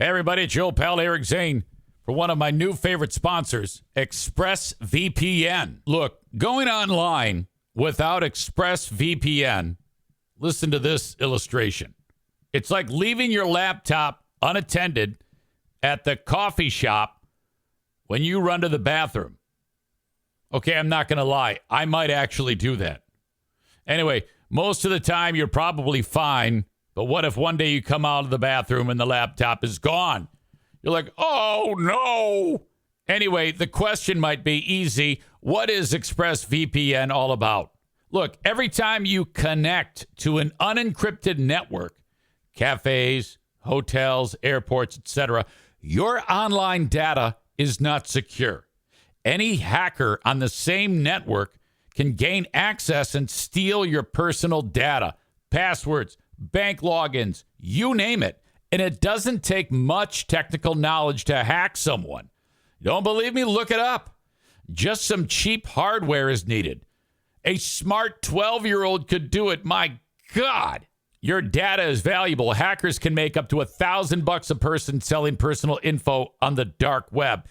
Hey, everybody, it's your old pal Eric Zane for one of my new favorite sponsors, ExpressVPN. Look, going online without ExpressVPN, listen to this illustration. It's like leaving your laptop unattended at the coffee shop when you run to the bathroom. Okay, I'm not going to lie. I might actually do that. Anyway, most of the time you're probably fine, but what if one day you come out of the bathroom and the laptop is gone? You're like, oh, no. Anyway, the question might be easy. What is ExpressVPN all about? Look, every time you connect to an unencrypted network, cafes, hotels, airports, etc., your online data is not secure. Any hacker on the same network can gain access and steal your personal data, passwords, bank logins, you name it. And it doesn't take much technical knowledge to hack someone. Don't believe me? Look it up. Just some cheap hardware is needed. A smart 12-year-old could do it. My God. Your data is valuable. Hackers can make up to $1,000 a person selling personal info on the dark web.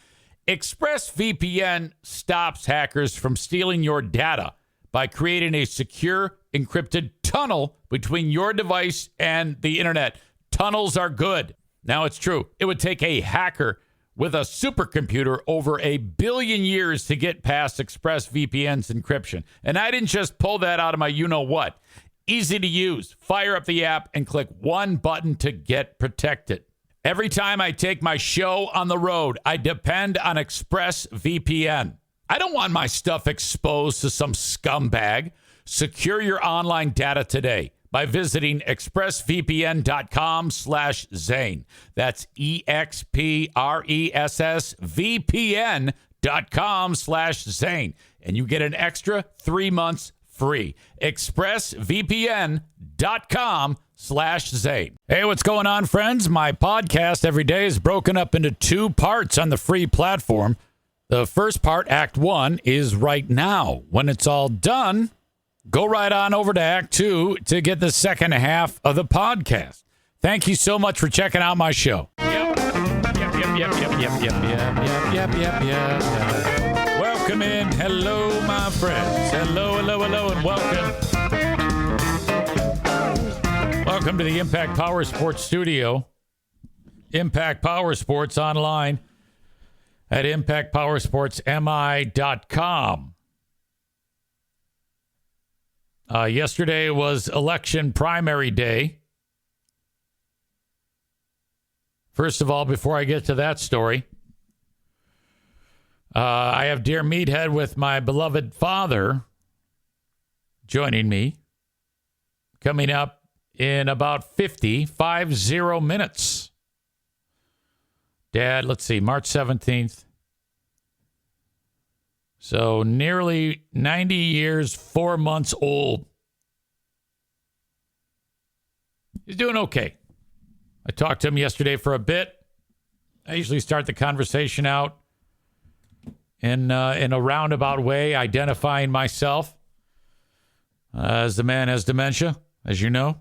ExpressVPN stops hackers from stealing your data by creating a secure, encrypted tunnel between your device and the internet. Tunnels are good. Now, it's true. It would take a hacker with a supercomputer over 1 billion years to get past ExpressVPN's encryption. And I didn't just pull that out of my you-know-what. Easy to use. Fire up the app and click one button to get protected. Every time I take my show on the road, I depend on ExpressVPN. I don't want my stuff exposed to some scumbag. Secure your online data today by visiting expressvpn.com/Zane. That's expressvpn.com/Zane. And you get an extra 3 months free. expressvpn.com/Zane. Hey, what's going on, friends? My podcast every day is broken up into 2 parts on the free platform. The first part, Act 1, is right now. When it's all done, go right on over to Act 2 to get the second half of the podcast. Thank you so much for checking out my show. Yep. Welcome in. Hello, my friends. Hello, and welcome. Welcome to the Impact Power Sports Studio. Impact Power Sports online at impactpowersportsmi.com. Yesterday was election primary day. First of all, before I get to that story, I have Dear Meathead with my beloved father joining me, coming up in about 50 minutes. Dad, let's see, March 17th. So nearly 90 years, 4 months old. He's doing okay. I talked to him yesterday for a bit. I usually start the conversation out in a roundabout way, identifying myself as the man has dementia, as you know.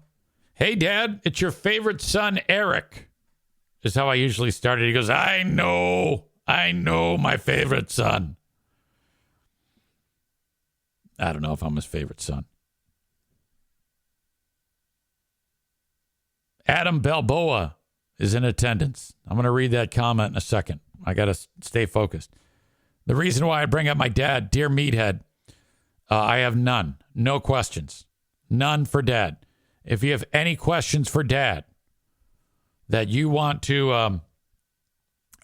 Hey, Dad, it's your favorite son, Eric, is how I usually started. He goes, I know, my favorite son. I don't know if I'm his favorite son. Adam Balboa is in attendance. I'm going to read that comment in a second. I got to stay focused. The reason why I bring up my dad, Dear Meathead, I have none. No questions. None for Dad. If you have any questions for Dad that you want to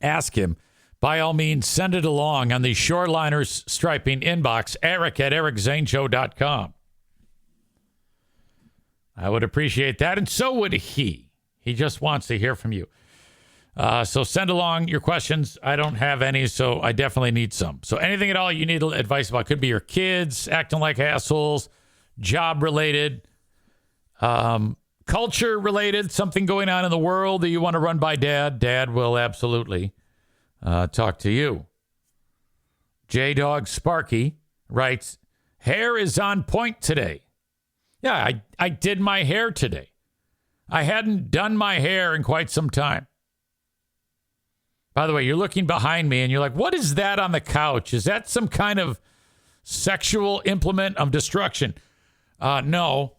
ask him, by all means, send it along on the Shoreliners Striping inbox, eric@ericzaneshow.com. I would appreciate that, and so would he. He just wants to hear from you. So send along your questions. I don't have any, so I definitely need some. So anything at all you need advice about, could be your kids acting like assholes, job-related, culture-related, something going on in the world that you want to run by Dad. Dad will absolutely talk to you. J-Dog Sparky writes, hair is on point today. Yeah, I did my hair today. I hadn't done my hair in quite some time. By the way, you're looking behind me and you're like, what is that on the couch? Is that some kind of sexual implement of destruction? No.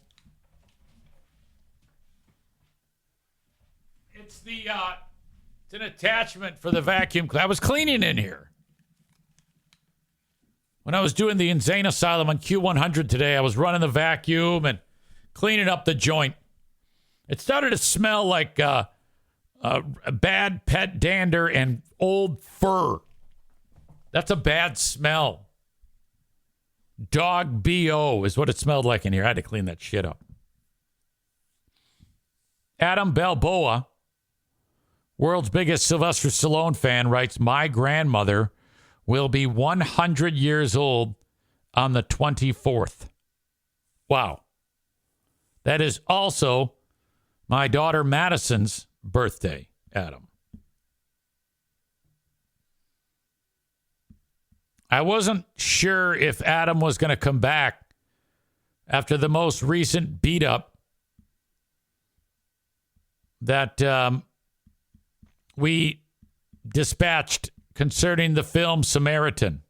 It's an attachment for the vacuum. I was cleaning in here. When I was doing the insane asylum on Q100 today, I was running the vacuum and cleaning up the joint. It started to smell like a bad pet dander and old fur. That's a bad smell. Dog BO is what it smelled like in here. I had to clean that shit up. Adam Balboa, world's biggest Sylvester Stallone fan, writes, my grandmother will be 100 years old on the 24th. Wow. That is also my daughter Madison's birthday, Adam. I wasn't sure if Adam was going to come back after the most recent beat up that we dispatched concerning the film Samaritan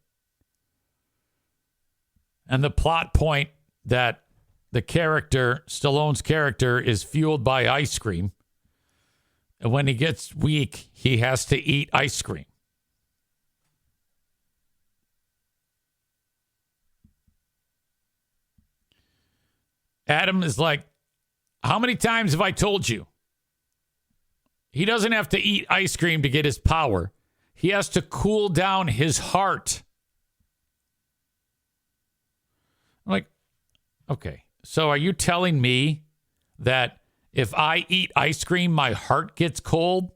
and the plot point that the character, Stallone's character, is fueled by ice cream. And when he gets weak, he has to eat ice cream. Adam is like, how many times have I told you? He doesn't have to eat ice cream to get his power. He has to cool down his heart. I'm like, okay, so are you telling me that if I eat ice cream, my heart gets cold?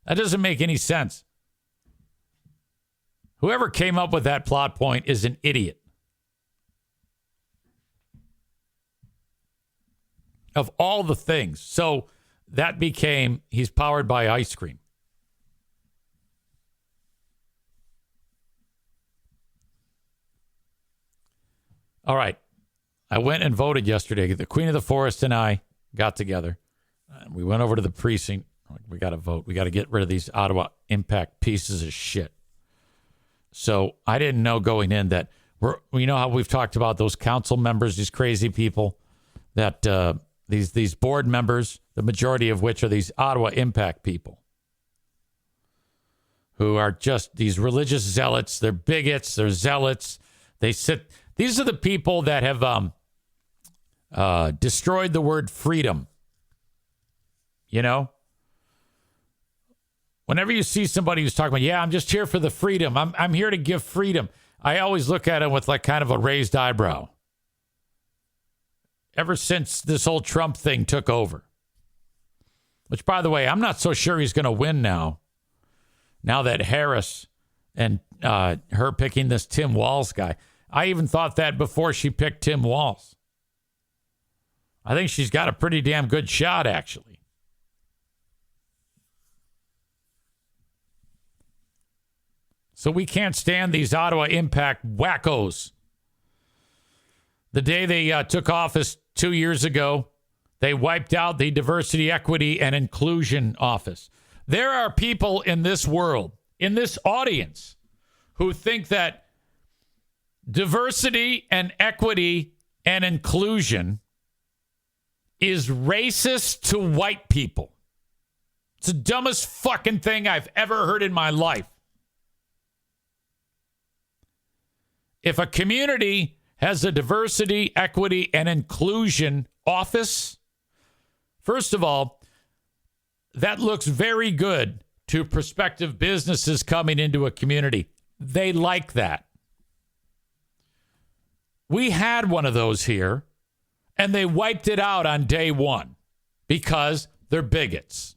That doesn't make any sense. Whoever came up with that plot point is an idiot. Of all the things. So that became, he's powered by ice cream. All right. I went and voted yesterday. The Queen of the Forest and I got together. We went over to the precinct. We got to vote. We got to get rid of these Ottawa Impact pieces of shit. So I didn't know going in that you know how we've talked about those council members, these crazy people, that these board members, the majority of which are these Ottawa Impact people who are just these religious zealots. They're bigots. They're zealots. These are the people that have destroyed the word freedom. You know? Whenever you see somebody who's talking about, yeah, I'm just here for the freedom. I'm here to give freedom. I always look at him with like kind of a raised eyebrow. Ever since this whole Trump thing took over. Which, by the way, I'm not so sure he's going to win now. Now that Harris and her picking this Tim Walz guy. I even thought that before she picked Tim Walz. I think she's got a pretty damn good shot, actually. So we can't stand these Ottawa Impact wackos. The day they took office 2 years ago, they wiped out the Diversity, Equity, and Inclusion Office. There are people in this world, in this audience, who think that diversity and equity and inclusion is racist to white people. It's the dumbest fucking thing I've ever heard in my life. If a community has a diversity, equity, and inclusion office, first of all, that looks very good to prospective businesses coming into a community. They like that. We had one of those here, and they wiped it out on day one because they're bigots.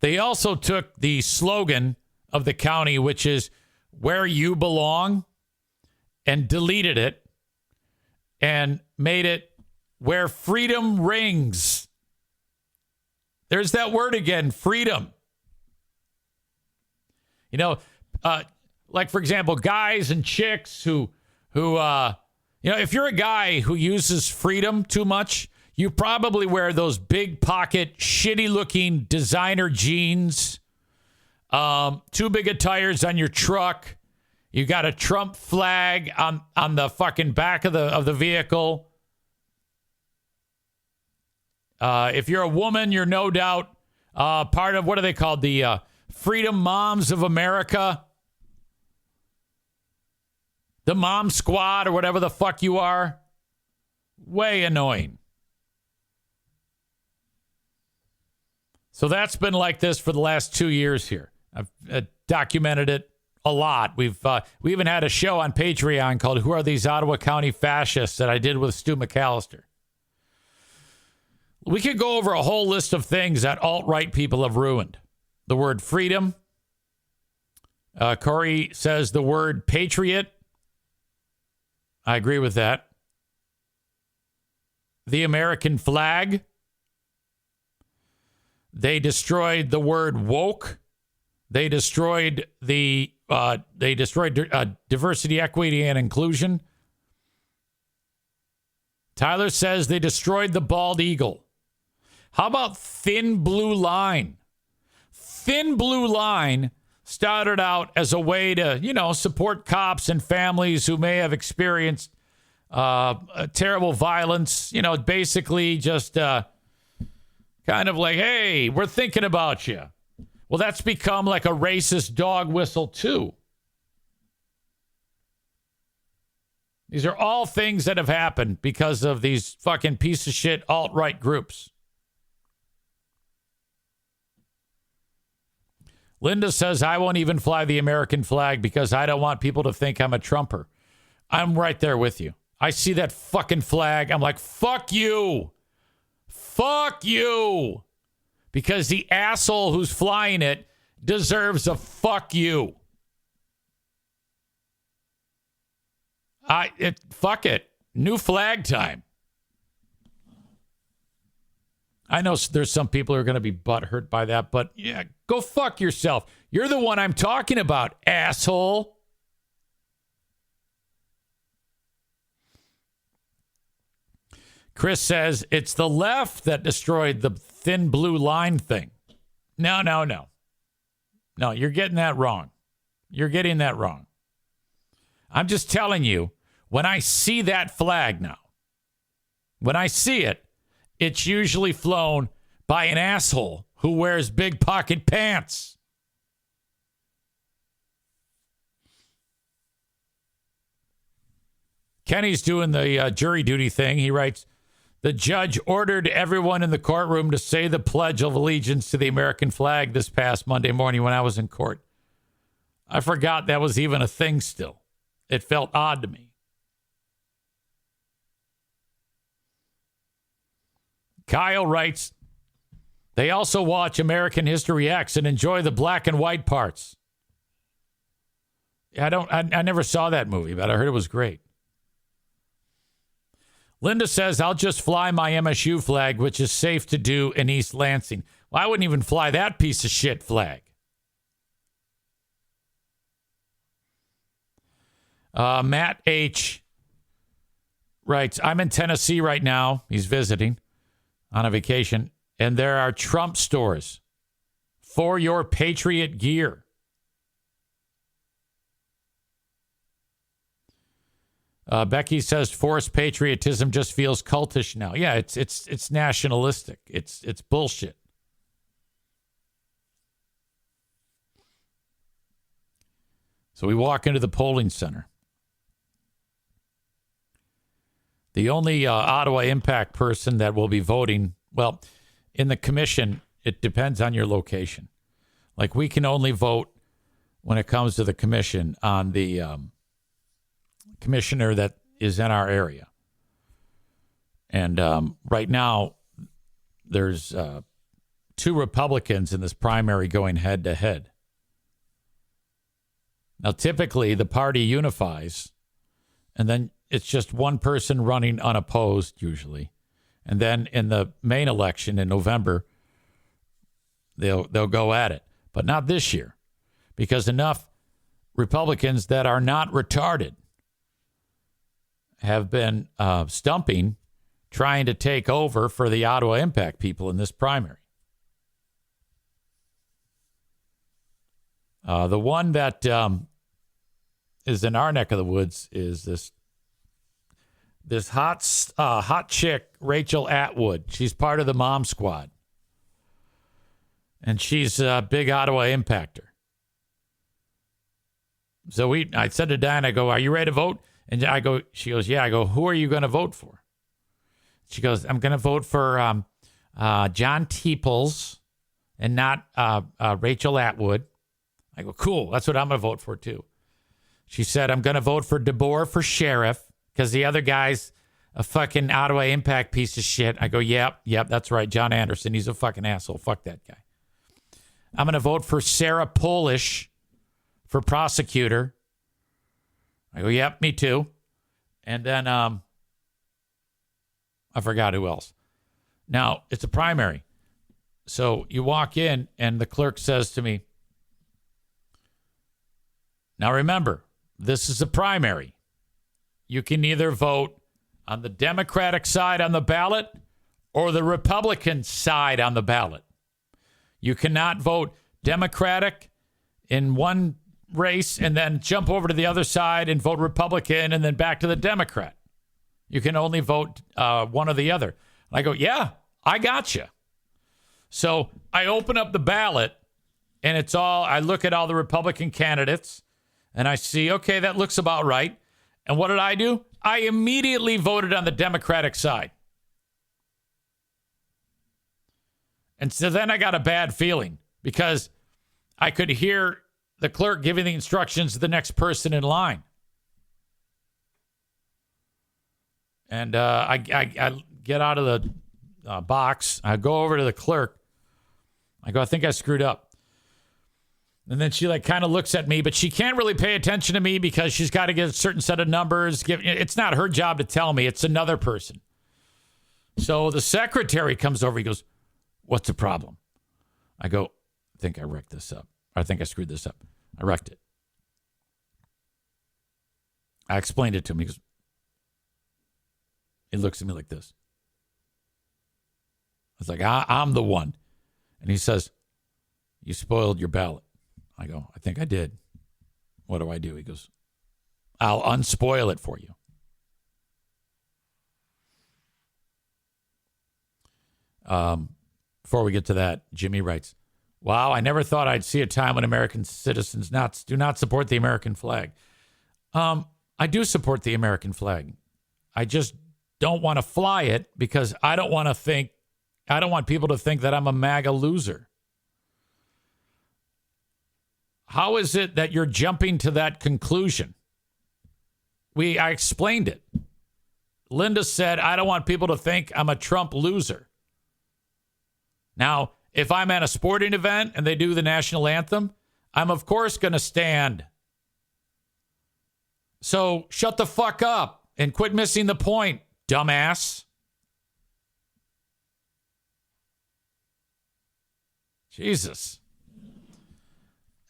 They also took the slogan of the county, which is where you belong, and deleted it and made it where freedom rings. There's that word again, freedom. You know, like, for example, guys and chicks who if you're a guy who uses freedom too much, You probably wear those big pocket, shitty looking designer jeans. Too big of tires on your truck. You got a Trump flag on the fucking back of the vehicle. If you're a woman, you're no doubt part of, what are they called? The Freedom Moms of America. The Mom Squad or whatever the fuck you are. Way annoying. So that's been like this for the last 2 years here. I've documented it a lot. We even had a show on Patreon called Who Are These Ottawa County Fascists that I did with Stu McAllister. We could go over a whole list of things that alt-right people have ruined. The word freedom. Corey says the word patriot. I agree with that. The American flag. They destroyed the word woke. They destroyed diversity, equity, and inclusion. Tyler says they destroyed the bald eagle. How about thin blue line? Thin blue line started out as a way to, support cops and families who may have experienced terrible violence. Basically just kind of like, hey, we're thinking about you. Well, that's become like a racist dog whistle, too. These are all things that have happened because of these fucking piece of shit alt-right groups. Linda says, I won't even fly the American flag because I don't want people to think I'm a Trumper. I'm right there with you. I see that fucking flag. I'm like, fuck you. Fuck you. Because the asshole who's flying it deserves a fuck you. Fuck it. New flag time. I know there's some people who are going to be butthurt by that, but yeah, go fuck yourself. You're the one I'm talking about, asshole. Chris says it's the left that destroyed the thin blue line thing. No. No, you're getting that wrong. You're getting that wrong. I'm just telling you, when I see that flag now, when I see it, it's usually flown by an asshole who wears big pocket pants. Kenny's doing the jury duty thing. He writes, the judge ordered everyone in the courtroom to say the Pledge of Allegiance to the American flag this past Monday morning when I was in court. I forgot that was even a thing still. It felt odd to me. Kyle writes, they also watch American History X and enjoy the black and white parts. I never saw that movie, but I heard it was great. Linda says, I'll just fly my MSU flag, which is safe to do in East Lansing. Well, I wouldn't even fly that piece of shit flag. Matt H. writes, I'm in Tennessee right now. He's visiting on a vacation. And there are Trump stores for your Patriot gear. Becky says forced patriotism just feels cultish now. Yeah, it's nationalistic. It's bullshit. So we walk into the polling center. The only Ottawa Impact person that will be voting, well, in the commission, it depends on your location. Like we can only vote when it comes to the commission on the commissioner that is in our area. And right now, there's two Republicans in this primary going head to head. Now, typically, the party unifies, and then it's just one person running unopposed, usually. And then in the main election in November, they'll go at it. But not this year, because enough Republicans that are not retarded have been stumping trying to take over for the Ottawa Impact people in this primary. The one that is in our neck of the woods is this hot chick, Rachel Atwood. She's part of the Mom Squad. And she's a big Ottawa impactor. So I said to Diane, I go, are you ready to vote? And she goes, yeah. I go, who are you going to vote for? She goes, I'm going to vote for John Teeples and not Rachel Atwood. I go, cool. That's what I'm going to vote for, too. She said, I'm going to vote for DeBoer for sheriff because the other guy's a fucking Ottawa Impact piece of shit. I go, yep, that's right. John Anderson. He's a fucking asshole. Fuck that guy. I'm going to vote for Sarah Polish for prosecutor. I go, yep, me too. And then I forgot who else. Now, it's a primary. So you walk in and the clerk says to me, now remember, this is a primary. You can either vote on the Democratic side on the ballot or the Republican side on the ballot. You cannot vote Democratic in one race and then jump over to the other side and vote Republican and then back to the Democrat. You can only vote one or the other. I go, yeah, I got you. So I open up the ballot and I look at all the Republican candidates and I see, okay, that looks about right. And what did I do? I immediately voted on the Democratic side. And so then I got a bad feeling because I could hear the clerk giving the instructions to the next person in line. And I get out of the box. I go over to the clerk. I go, I think I screwed up. And then she kind of looks at me, but she can't really pay attention to me because she's got to get a certain set of numbers. It's not her job to tell me. It's another person. So the secretary comes over. He goes, what's the problem? I go, I think I wrecked this up. I think I screwed this up. I wrecked it. I explained it to him. He looks at me like this. I was like, I'm the one. And he says, you spoiled your ballot. I go, I think I did. What do I do? He goes, I'll unspoil it for you. Before we get to that, Jimmy writes, wow, I never thought I'd see a time when American citizens do not support the American flag. I do support the American flag. I just don't want to fly it because I don't want people to think that I'm a MAGA loser. How is it that you're jumping to that conclusion? I explained it. Linda said, I don't want people to think I'm a Trump loser. Now, if I'm at a sporting event and they do the national anthem, I'm of course going to stand. So shut the fuck up and quit missing the point, dumbass. Jesus.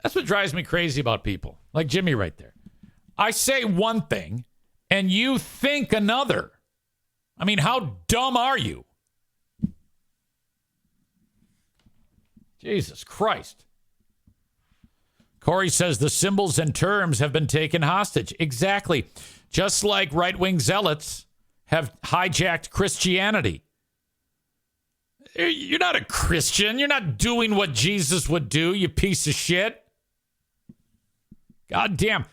That's what drives me crazy about people. Like Jimmy right there. I say one thing and you think another. I mean, how dumb are you? Jesus Christ. Corey says the symbols and terms have been taken hostage. Exactly. Just like right-wing zealots have hijacked Christianity. You're not a Christian. You're not doing what Jesus would do, you piece of shit. God damn.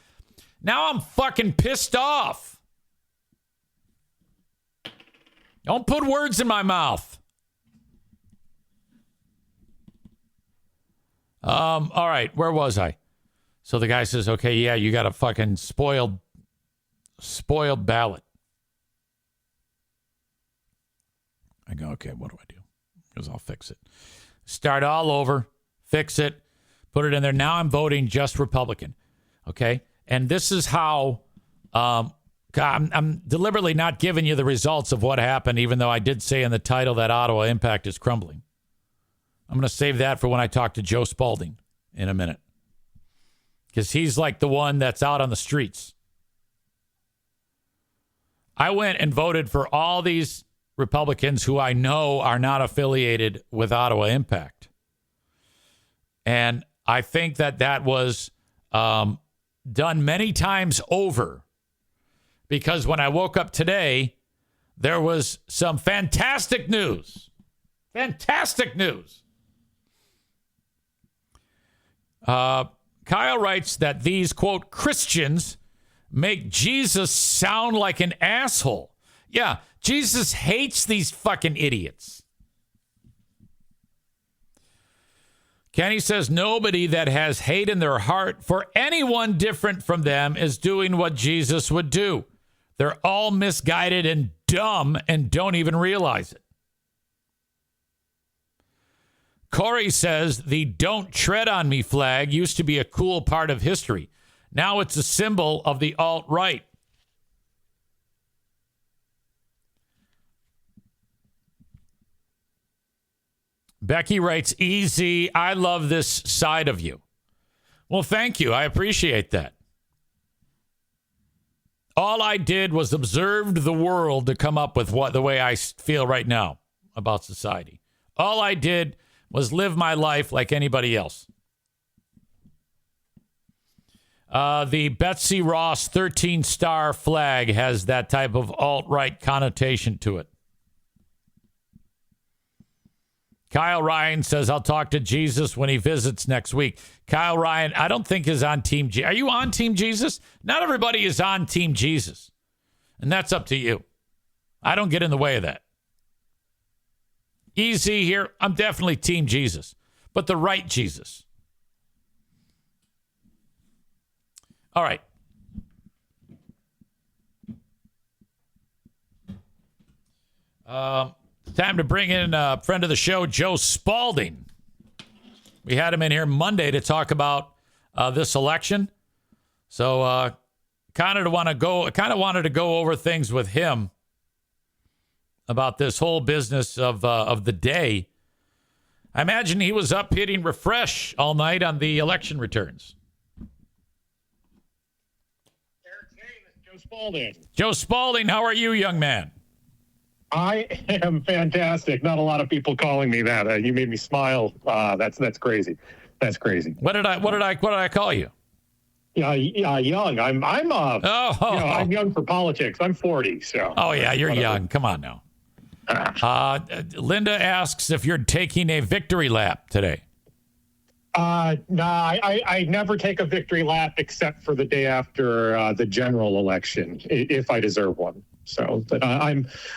Now I'm fucking pissed off. Don't put words in my mouth. All right, where was I? So the guy says, okay, yeah, you got a fucking spoiled ballot. I go, okay, what do I do? He goes, I'll fix it. Start all over, fix it, put it in there. Now I'm voting just Republican. Okay? And this is how I'm deliberately not giving you the results of what happened, even though I did say in the title that Ottawa Impact is crumbling. I'm going to save that for when I talk to Joe Spalding in a minute. Because he's like the one that's out on the streets. I went and voted for all these Republicans who I know are not affiliated with Ottawa Impact. And I think that was done many times over, because when I woke up today, there was some fantastic news. Fantastic news. Kyle writes that these, quote, Christians make Jesus sound like an asshole. Yeah, Jesus hates these fucking idiots. Kenny says nobody that has hate in their heart for anyone different from them is doing what Jesus would do. They're all misguided and dumb and don't even realize it. Corey says the "Don't Tread on Me" flag used to be a cool part of history. Now it's a symbol of the alt-right. Becky writes, "Easy, I love this side of you." Well, thank you. I appreciate that. All I did was observed the world to come up with the way I feel right now about society. All I did was live my life like anybody else. The Betsy Ross 13-star flag has that type of alt-right connotation to it. Kyle Ryan says, I'll talk to Jesus when he visits next week. Kyle Ryan, I don't think is on Team Jesus. Are you on Team Jesus? Not everybody is on Team Jesus. And that's up to you. I don't get in the way of that. Easy here. I'm definitely Team Jesus, but the right Jesus. All right. Time to bring in a friend of the show, Joe Spalding. We had him in here Monday to talk about this election. So kind of wanted to go over things with him about this whole business of the day. I imagine he was up hitting refresh all night on the election returns. Joe Spalding. Joe Spalding, how are you, young man? I am fantastic. Not a lot of people calling me that. You made me smile. That's crazy. That's crazy. What did I call you? Young. I'm young for politics. I'm 40. So. Oh yeah, you're young. Come on now. Linda asks if you're taking a victory lap today. I never take a victory lap except for the day after the general election, if I deserve one. So, but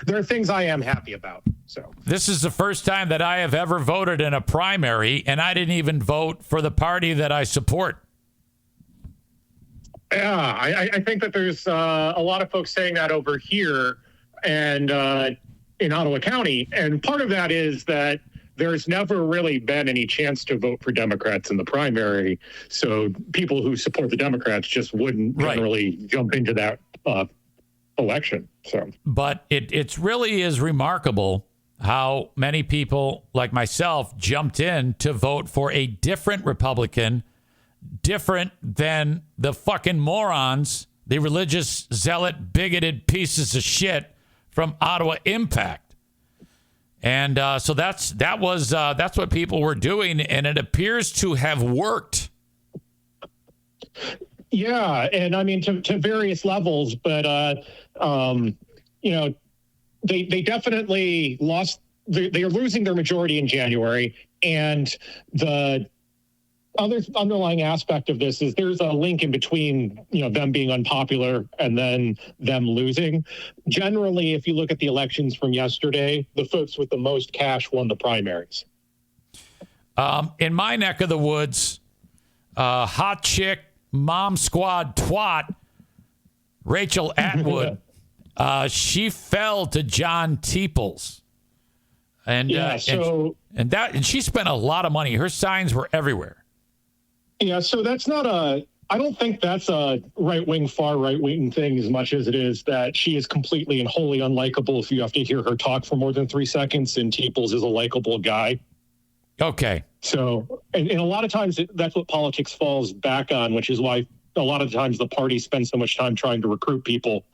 there are things I am happy about. So this is the first time that I have ever voted in a primary, and I didn't even vote for the party that I support. Yeah, I think that there's a lot of folks saying that over here and in Ottawa County, and part of that is that there's never really been any chance to vote for Democrats in the primary, so people who support the Democrats just wouldn't generally jump into that election. So, but it really is remarkable how many people like myself jumped in to vote for a different Republican, different than the fucking morons, the religious zealot, bigoted pieces of shit from Ottawa Impact. And so that's what people were doing, and it appears to have worked. Yeah, and I mean to various levels, but they definitely lost. They are losing their majority in January, and the other underlying aspect of this is there's a link in between them being unpopular and then them losing. Generally, if you look at the elections from yesterday, the folks with the most cash won the primaries. In my neck of the woods, hot chick, mom squad twat, Rachel Atwood, she fell to John Teeples. And and she spent a lot of money. Her signs were everywhere. Yeah, so that's not I don't think that's a right-wing, far right-wing thing as much as it is that she is completely and wholly unlikable if you have to hear her talk for more than 3 seconds, and Teeples is a likable guy. Okay. So, and a lot of times that's what politics falls back on, which is why a lot of times the party spends so much time trying to recruit people.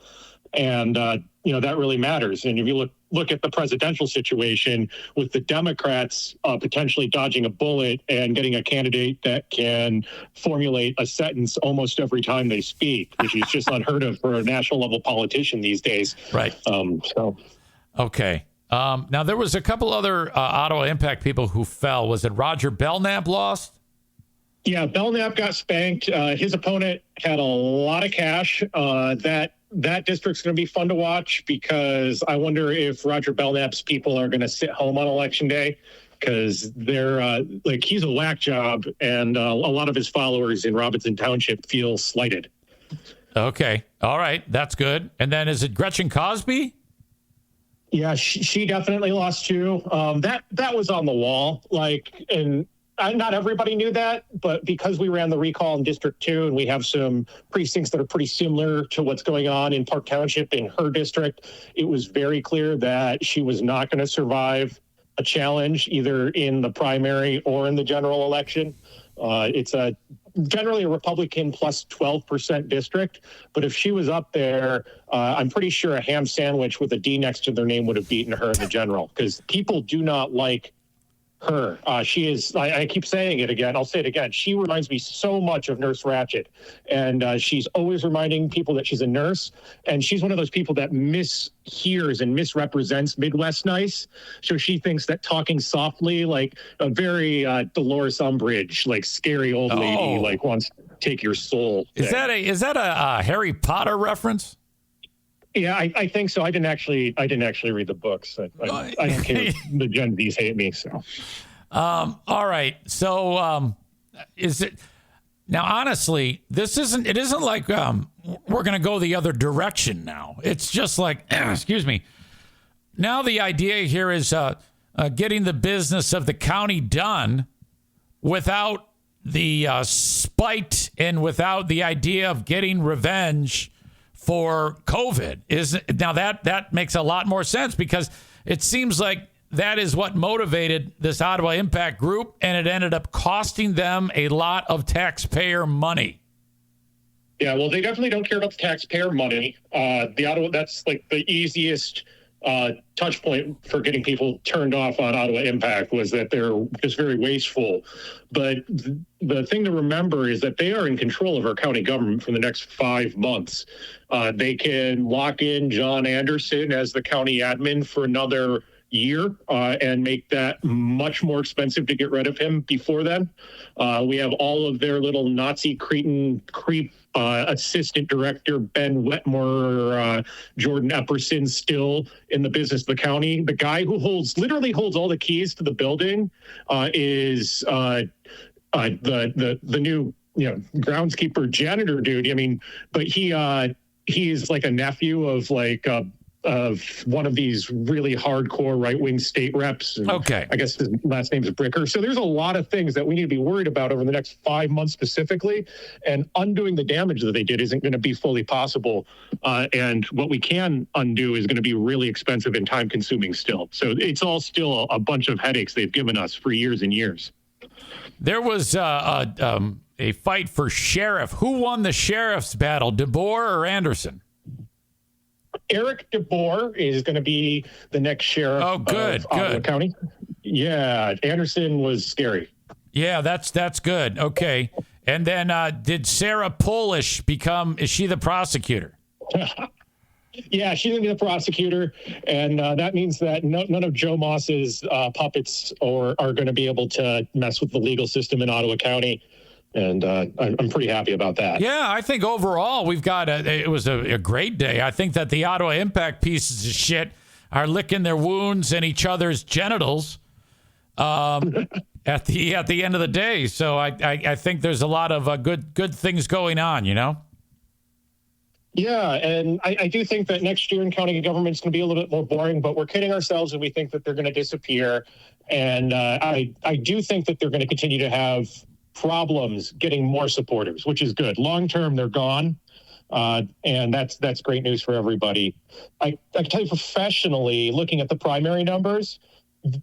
And, that really matters. And if you look look at the presidential situation with the Democrats potentially dodging a bullet and getting a candidate that can formulate a sentence almost every time they speak, which is just unheard of for a national level politician these days. Right. Okay. Now, there was a couple other Ottawa Impact people who fell. Was it Roger Belknap lost? Yeah, Belknap got spanked. His opponent had a lot of cash. That district's going to be fun to watch because I wonder if Roger Belknap's people are going to sit home on election day because they're he's a whack job, and a lot of his followers in Robinson Township feel slighted. Okay. All right. That's good. And then is it Gretchen Cosby? Yeah, she definitely lost too. That was on the wall. Not everybody knew that, but because we ran the recall in District 2 and we have some precincts that are pretty similar to what's going on in Park Township in her district, it was very clear that she was not going to survive a challenge either in the primary or in the general election. It's generally a Republican plus 12% district, but if she was up there, I'm pretty sure a ham sandwich with a D next to their name would have beaten her in the general because people do not like her. She is, I keep saying it again, I'll say it again. She reminds me so much of Nurse Ratched. And she's always reminding people that she's a nurse. And she's one of those people that mishears and misrepresents Midwest nice. So she thinks that talking softly, like a very Dolores Umbridge, like scary old lady, like wants to take your soul. Is that a Harry Potter reference? Yeah, I think so. I didn't actually read the books. I don't care. The Gen Zs hate me. So, all right. So, is it now? Honestly, it isn't like we're going to go the other direction now. It's just like, excuse me. Now the idea here is getting the business of the county done without the spite and without the idea of getting revenge for COVID. Now that makes a lot more sense because it seems like that is what motivated this Ottawa Impact group, and it ended up costing them a lot of taxpayer money. Yeah, well, they definitely don't care about the taxpayer money. That's like the easiest touch point for getting people turned off on Ottawa Impact was that they're just very wasteful. But the thing to remember is that they are in control of our county government for the next 5 months. They can lock in John Anderson as the county admin for another year and make that much more expensive to get rid of him before then. We have all of their little Nazi cretin creep assistant director, Ben Wetmore, Jordan Epperson, still in the business of the county. The guy who literally holds all the keys to the building is the new groundskeeper janitor dude. I mean, but he's like a nephew of of one of these really hardcore right-wing state reps. And okay. I guess his last name is Bricker. So there's a lot of things that we need to be worried about over the next 5 months specifically. And undoing the damage that they did isn't going to be fully possible. And what we can undo is going to be really expensive and time-consuming still. So it's all still a bunch of headaches they've given us for years and years. There was a fight for sheriff. Who won the sheriff's battle, DeBoer or Anderson? Eric DeBoer is going to be the next sheriff of Ottawa County. Yeah, Anderson was scary. Yeah, that's good. Okay. And then did Sarah Polish is she the prosecutor? Yeah, she's going to be the prosecutor. And that means that none of Joe Moss's puppets are going to be able to mess with the legal system in Ottawa County. And I'm pretty happy about that. Yeah, I think overall we've got it was a great day. I think that the Ottawa Impact pieces of shit are licking their wounds and each other's genitals at the end of the day. So I think there's a lot of good things going on, Yeah, and I do think that next year in county government is going to be a little bit more boring, but we're kidding ourselves and we think that they're going to disappear. And I do think that they're going to continue to have problems getting more supporters, which is good. Long term, they're gone. And that's great news for everybody. I can tell you professionally, looking at the primary numbers,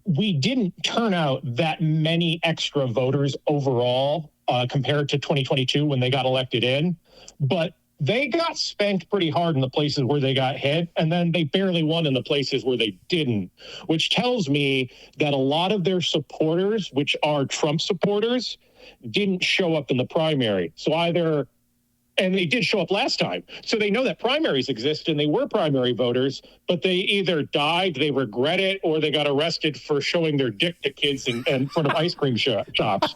we didn't turn out that many extra voters overall compared to 2022 when they got elected in. But they got spanked pretty hard in the places where they got hit, and then they barely won in the places where they didn't, which tells me that a lot of their supporters, which are Trump supporters, didn't show up in the primary. And they did show up last time. So they know that primaries exist and they were primary voters, but they either died, they regret it, or they got arrested for showing their dick to kids in front of ice cream shops.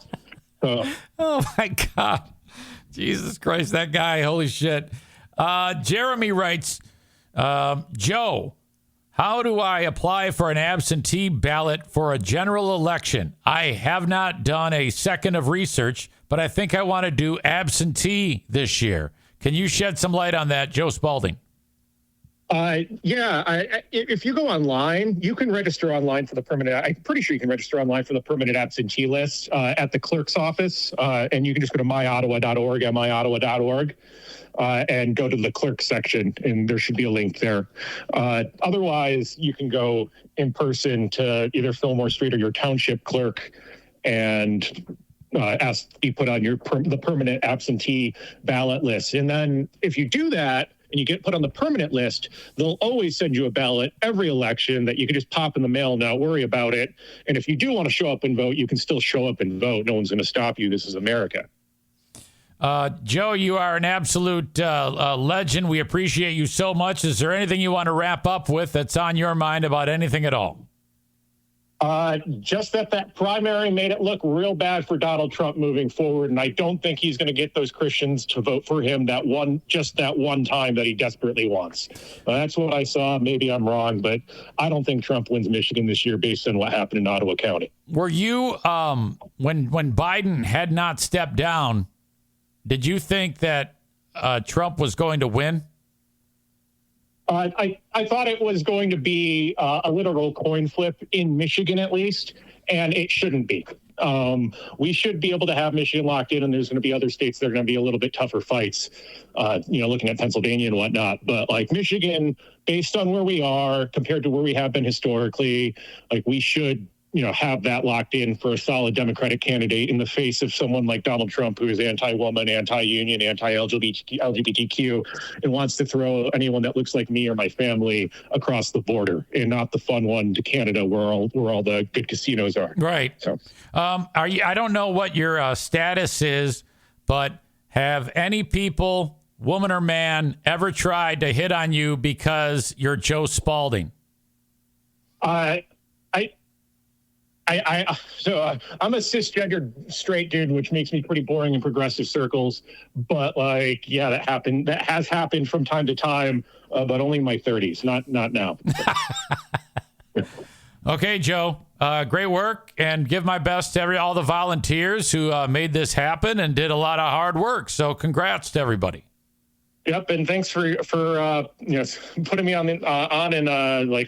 Oh, my God. Jesus Christ, that guy. Holy shit. Jeremy writes, Joe, how do I apply for an absentee ballot for a general election? I have not done a second of research, but I think I want to do absentee this year. Can you shed some light on that, Joe Spalding? If you go online, you can register online for the permanent. I'm pretty sure you can register online for the permanent absentee list at the clerk's office, and you can just go to myottawa.org, myottawa.org, and go to the clerk section, and there should be a link there. Otherwise, you can go in person to either Fillmore Street or your township clerk and ask to be put on the permanent absentee ballot list. And then if you do that, and you get put on the permanent list, they'll always send you a ballot every election that you can just pop in the mail and not worry about it. And if you do want to show up and vote, you can still show up and vote. No one's going to stop you. This is America. Joe, you are an absolute legend. We appreciate you so much. Is there anything you want to wrap up with that's on your mind about anything at all? Just that primary made it look real bad for Donald Trump moving forward, and I don't think he's going to get those Christians to vote for him that one time that he desperately wants. That's what I saw. Maybe I'm wrong, but I don't think Trump wins Michigan this year based on what happened in Ottawa County. Were you, when Biden had not stepped down, did you think that Trump was going to win? I thought it was going to be a literal coin flip in Michigan, at least, and it shouldn't be. We should be able to have Michigan locked in, and there's going to be other states that are going to be a little bit tougher fights, looking at Pennsylvania and whatnot. But like Michigan, based on where we are compared to where we have been historically, like we should have that locked in for a solid Democratic candidate in the face of someone like Donald Trump, who is anti-woman, anti-union, anti-LGBTQ, and wants to throw anyone that looks like me or my family across the border, and not the fun one to Canada where all the good casinos are. Right. So, I don't know what your status is, but have any people, woman or man, ever tried to hit on you because you're Joe Spalding? I'm a cisgendered straight dude, which makes me pretty boring in progressive circles. But that happened. That has happened from time to time, but only in my 30s, not now. Okay, Joe. Great work, and give my best to all the volunteers who made this happen and did a lot of hard work. So, congrats to everybody. Yep, and thanks for putting me on and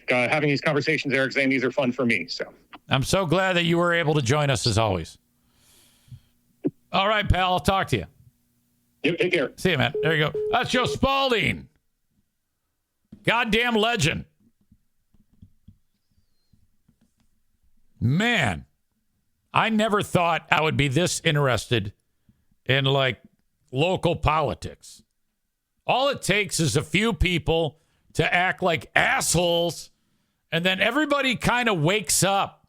having these conversations, Eric, saying these are fun for me. So I'm so glad that you were able to join us as always. All right, pal, I'll talk to you. Yep, take care. See you, man. There you go. That's Joe Spalding. Goddamn legend. Man, I never thought I would be this interested in local politics. All it takes is a few people to act like assholes, and then everybody kind of wakes up,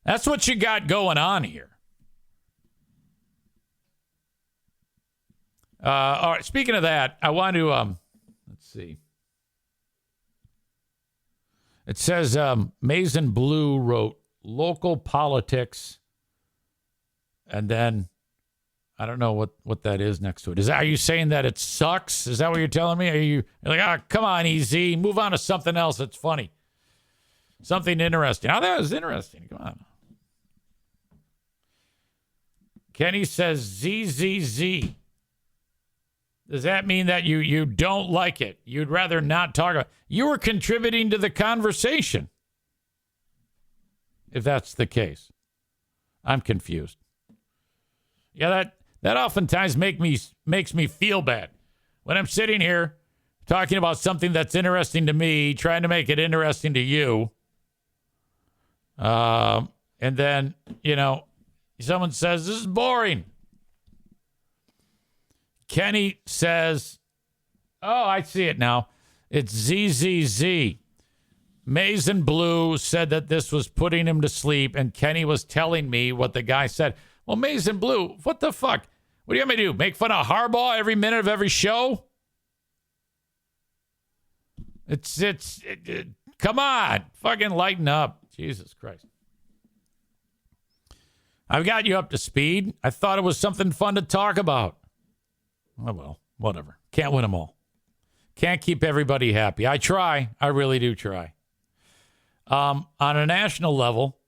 That's what you got going on here. All right, speaking of that, I want to, let's see. It says Mason Blue wrote local politics, and then I don't know what that is next to it. Are you saying that it sucks? Is that what you're telling me? You're like, come on, EZ, move on to something else that's funny. Something interesting. Oh, that was interesting. Come on. Kenny says ZZZ. Does that mean that you don't like it? You'd rather not talk about it? You were contributing to the conversation. If that's the case. I'm confused. Yeah, that oftentimes makes me feel bad. When I'm sitting here talking about something that's interesting to me, trying to make it interesting to you. And then, someone says, this is boring. Kenny says, oh, I see it now. It's ZZZ. Mason Blue said that this was putting him to sleep, and Kenny was telling me what the guy said. Well, Mason Blue, what the fuck? What do you want me to do? Make fun of Harbaugh every minute of every show? Come on. Fucking lighten up. Jesus Christ. I've got you up to speed. I thought it was something fun to talk about. Oh, well, whatever. Can't win them all. Can't keep everybody happy. I try. I really do try. On a national level,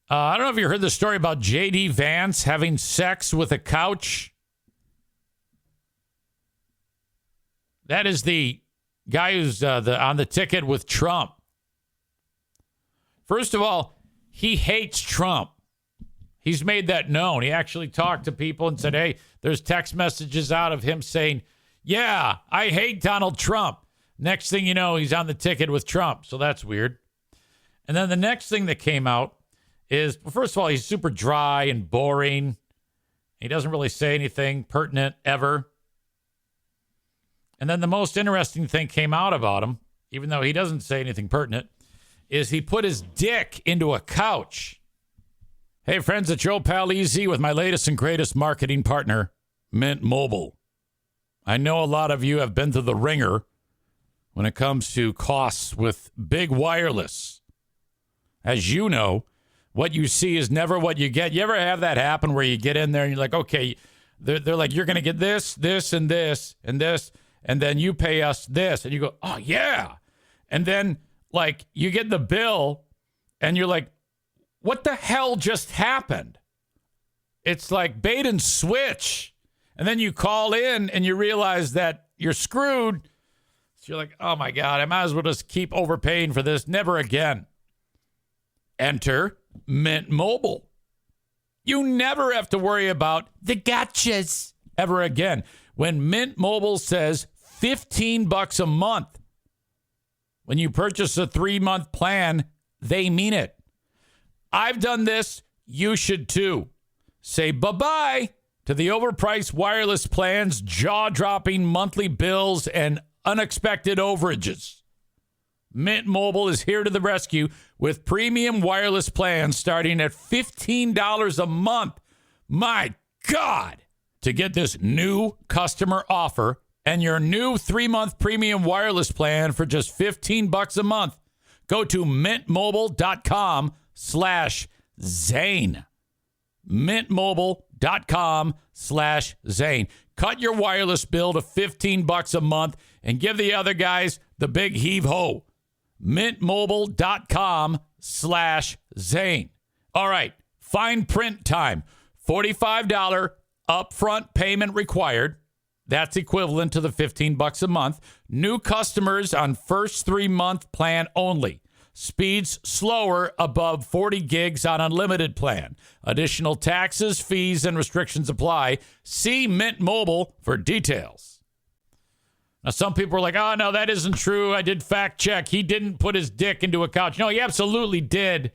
I don't know if you heard the story about J.D. Vance having sex with a couch. That is the guy who's on the ticket with Trump. First of all, he hates Trump. He's made that known. He actually talked to people and said, hey, there's text messages out of him saying, yeah, I hate Donald Trump. Next thing you know, he's on the ticket with Trump. So that's weird. And then the next thing that came out is, well, first of all, he's super dry and boring. He doesn't really say anything pertinent ever. And then the most interesting thing came out about him, even though he doesn't say anything pertinent, is he put his dick into a couch. Hey, friends, it's your old pal EZ with my latest and greatest marketing partner, Mint Mobile. I know a lot of you have been to the ringer when it comes to costs with big wireless. As you know, what you see is never what you get. You ever have that happen where you get in there and you're like, okay, they're like, you're going to get this, this, and this, and this, and then you pay us this. And you go, oh, yeah. And then, like, you get the bill and you're like, what the hell just happened? It's like bait and switch. And then you call in and you realize that you're screwed. So you're like, oh, my God, I might as well just keep overpaying for this. Never again. Enter Mint Mobile. You never have to worry about the gotchas ever again. When Mint Mobile says $15 a month, when you purchase a 3-month plan, they mean it. I've done this. You should too. Say bye-bye to the overpriced wireless plans, jaw-dropping monthly bills, and unexpected overages. Mint Mobile is here to the rescue with premium wireless plans starting at $15 a month. My God! To get this new customer offer and your new 3-month premium wireless plan for just $15 a month, go to mintmobile.com/Zane. mintmobile.com/Zane. Cut your wireless bill to $15 a month and give the other guys the big heave-ho. mintmobile.com/Zane. All right, fine print time. $45 upfront payment required. That's equivalent to the $15 a month. New customers on first 3-month plan only. Speeds slower above 40 gigs on unlimited plan. Additional taxes, fees, and restrictions apply. See Mint Mobile for details. Now, some people are like, oh, no, that isn't true. I did fact check. He didn't put his dick into a couch. No, he absolutely did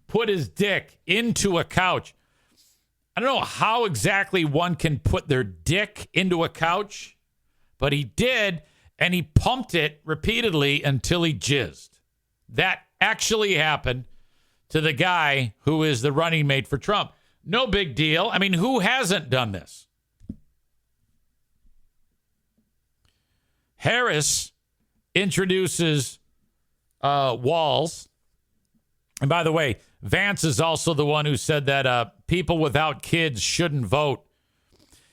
put his dick into a couch. I don't know how exactly one can put their dick into a couch, but he did, and he pumped it repeatedly until he jizzed. That actually happened to the guy who is the running mate for Trump. No big deal. I mean, who hasn't done this? Harris introduces Walz. And by the way, Vance is also the one who said that people without kids shouldn't vote.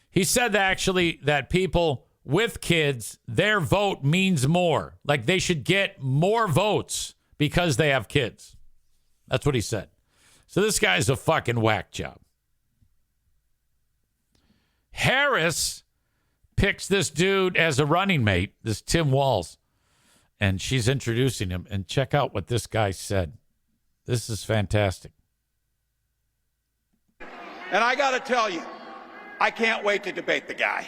He said that actually that people with kids, their vote means more. Like they should get more votes because they have kids. That's what he said. So this guy's a fucking whack job. Harris picks this dude as a running mate, this Tim Walz, and she's introducing him. And check out what this guy said. This is fantastic. And I got to tell you, I can't wait to debate the guy.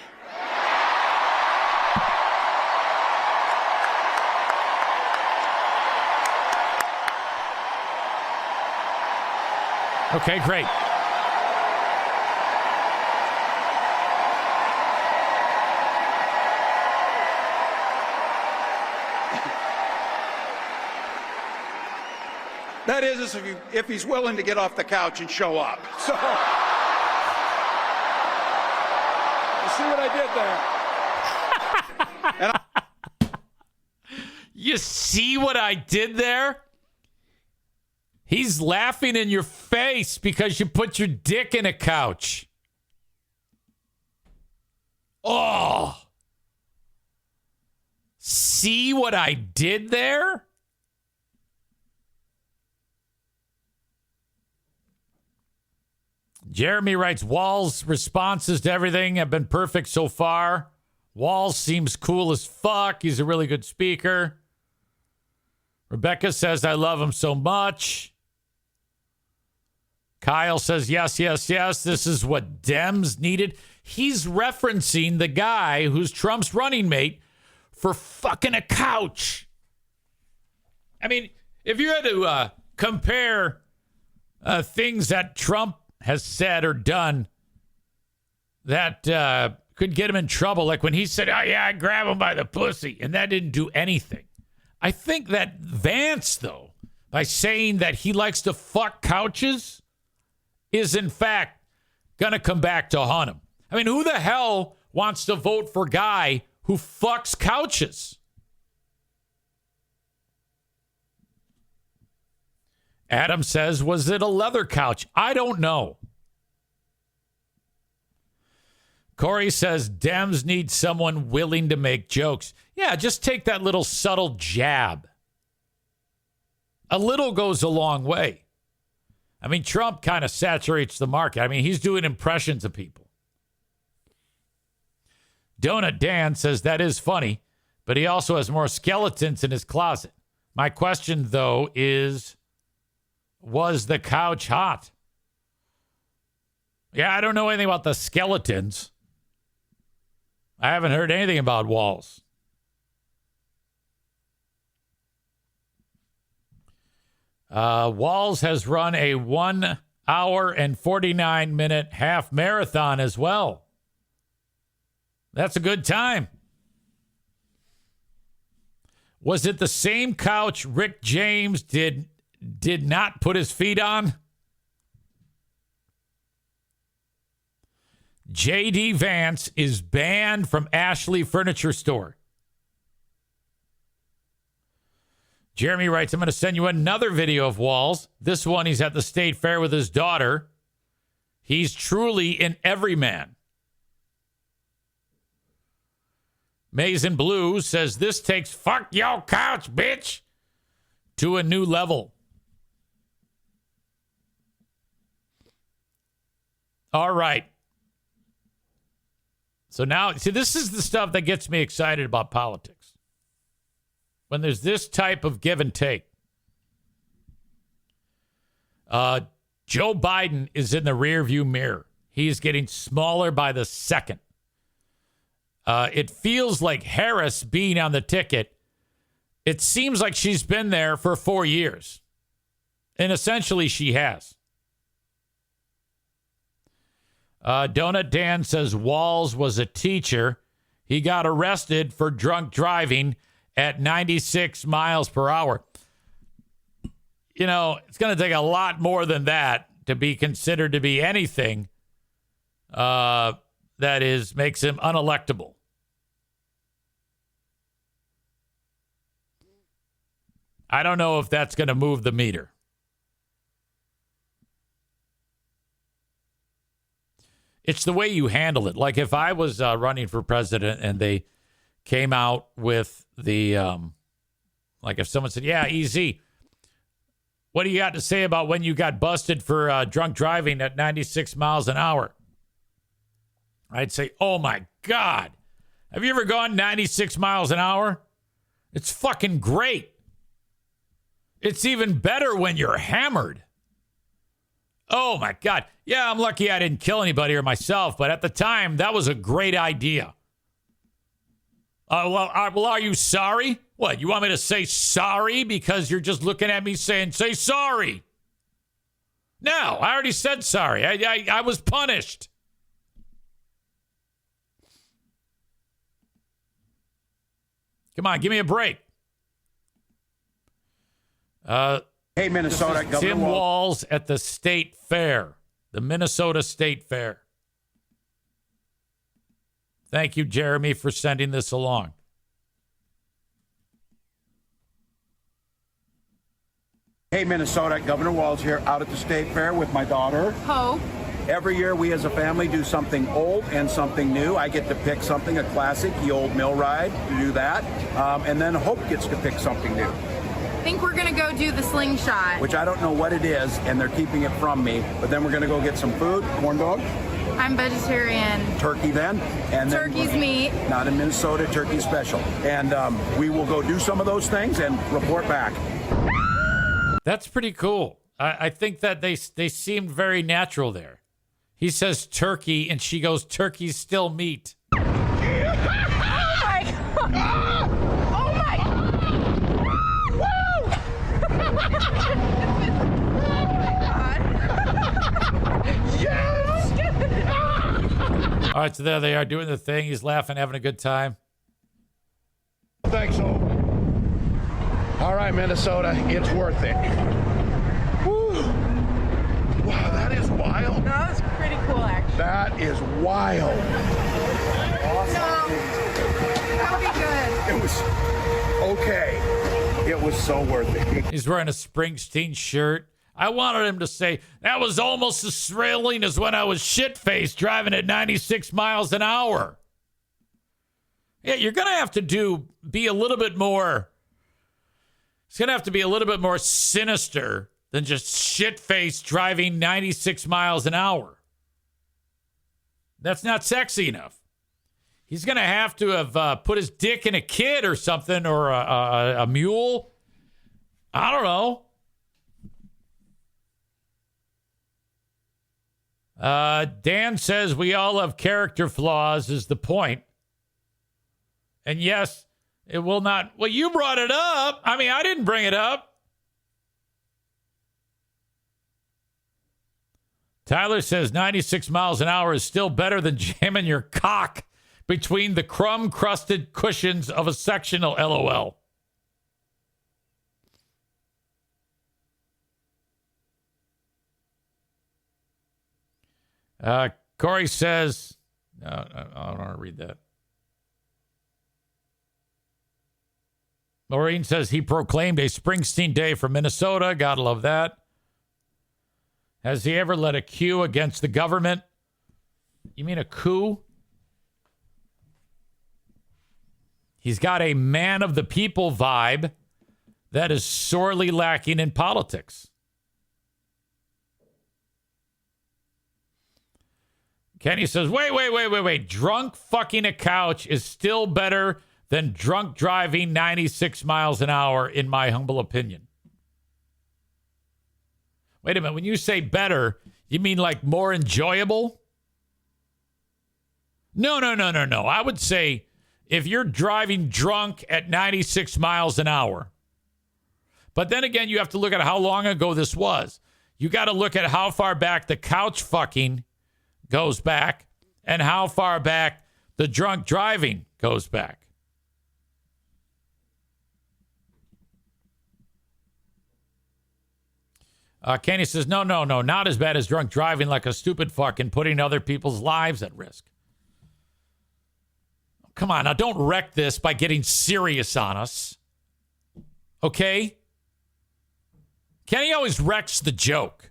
Okay, great. That is if he's willing to get off the couch and show up. So, you see what I did there? You see what I did there? He's laughing in your face because you put your dick in a couch. Oh. See what I did there? Jeremy writes, Wall's responses to everything have been perfect so far. Wall seems cool as fuck. He's a really good speaker. Rebecca says, I love him so much. Kyle says, yes, yes, yes. This is what Dems needed. He's referencing the guy who's Trump's running mate for fucking a couch. I mean, if you had to compare things that Trump has said or done that could get him in trouble, like when he said, oh, yeah, I grab him by the pussy, and that didn't do anything. I think that Vance, though, by saying that he likes to fuck couches, is in fact going to come back to haunt him. I mean, who the hell wants to vote for a guy who fucks couches? Adam says, was it a leather couch? I don't know. Corey says, Dems need someone willing to make jokes. Yeah, just take that little subtle jab. A little goes a long way. I mean, Trump kind of saturates the market. I mean, he's doing impressions of people. Donut Dan says, that is funny, but he also has more skeletons in his closet. My question, though, is, was the couch hot? Yeah, I don't know anything about the skeletons. I haven't heard anything about Walls. Walls has run a 1 hour and 49-minute half marathon as well. That's a good time. Was it the same couch Rick James did not put his feet on? J.D. Vance is banned from Ashley Furniture Store. Jeremy writes, I'm going to send you another video of Walls. This one, he's at the state fair with his daughter. He's truly an everyman. Maize and Blue says, this takes fuck your couch, bitch, to a new level. All right. So now, see, this is the stuff that gets me excited about politics. When there's this type of give and take. Joe Biden is in the rearview mirror. He's getting smaller by the second. It feels like Harris being on the ticket, it seems like she's been there for 4 years. And essentially she has. Donut Dan says Walls was a teacher. He got arrested for drunk driving at 96 miles per hour. You know, it's going to take a lot more than that to be considered to be anything that makes him unelectable. I don't know if that's going to move the meter. It's the way you handle it. Like if I was running for president and they came out with the, like if someone said, yeah, EZ, what do you got to say about when you got busted for drunk driving at 96 miles an hour? I'd say, oh my God, have you ever gone 96 miles an hour? It's fucking great. It's even better when you're hammered. Oh, my God. Yeah, I'm lucky I didn't kill anybody or myself, but at the time, that was a great idea. Well, are you sorry? What, you want me to say sorry because you're just looking at me saying, say sorry? No, I already said sorry. I was punished. Come on, give me a break. Hey, Hey, Minnesota, Governor Tim Walz at the State Fair, the Minnesota State Fair. Thank you, Jeremy, for sending this along. Hey, Minnesota, Governor Walz here out at the State Fair with my daughter. Hope. Every year we as a family do something old and something new. I get to pick something, a classic, the old mill ride, to do that. And then Hope gets to pick something new. I think we're going to go do the slingshot. Which I don't know what it is, and they're keeping it from me. But then we're going to go get some food, corn dog. I'm vegetarian. Turkey then. And Turkey's then, meat. Not in Minnesota, turkey special. And we will go do some of those things and report back. That's pretty cool. I think that they seemed very natural there. He says turkey, and she goes, turkey's still meat. Oh my God. Oh my God. Yes. All right, so there they are doing the thing. He's laughing, having a good time. Thanks, Hope. All right, Minnesota, it's worth it. Whew. Wow, that is wild. That was pretty cool, actually. That is wild. No. That would be good. It was okay. It was so worth it. He's wearing a Springsteen shirt. I wanted him to say, that was almost as thrilling as when I was shit-faced driving at 96 miles an hour. Yeah, you're going to have to be a little bit more, it's going to have to be a little bit more sinister than just shit-faced driving 96 miles an hour. That's not sexy enough. He's going to have put his dick in a kid or something, or a mule. I don't know. Dan says we all have character flaws is the point. And yes, it will not. Well, you brought it up. I mean, I didn't bring it up. Tyler says 96 miles an hour is still better than jamming your cock between the crumb-crusted cushions of a sectional, LOL. Corey says, no, I don't want to read that. Maureen says he proclaimed a Springsteen day for Minnesota. Gotta love that. Has he ever led a coup against the government? You mean a coup? He's got a man of the people vibe that is sorely lacking in politics. Kenny says, wait. Drunk fucking a couch is still better than drunk driving 96 miles an hour, in my humble opinion. Wait a minute. When you say better, you mean like more enjoyable? No. I would say if you're driving drunk at 96 miles an hour, but then again, you have to look at how long ago this was. You got to look at how far back the couch fucking goes back and how far back the drunk driving goes back. Kenny says, no, not as bad as drunk driving, like a stupid fucking putting other people's lives at risk. Come on, now don't wreck this by getting serious on us. Okay? Kenny always wrecks the joke.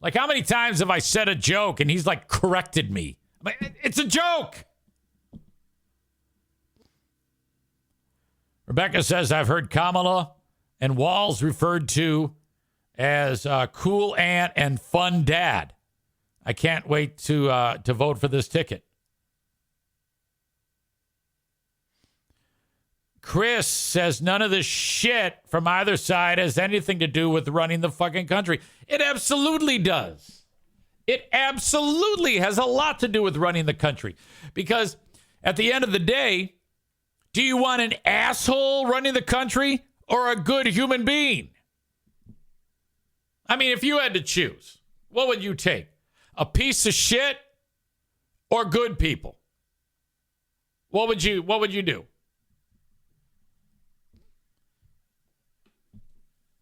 Like, how many times have I said a joke and he's like corrected me? I mean, it's a joke. Rebecca says, I've heard Kamala and Walz referred to as cool aunt and fun dad. I can't wait to vote for this ticket. Chris says none of this shit from either side has anything to do with running the fucking country. It absolutely does. It absolutely has a lot to do with running the country. Because at the end of the day, do you want an asshole running the country or a good human being? I mean, if you had to choose, what would you take? A piece of shit or good people? What would you do?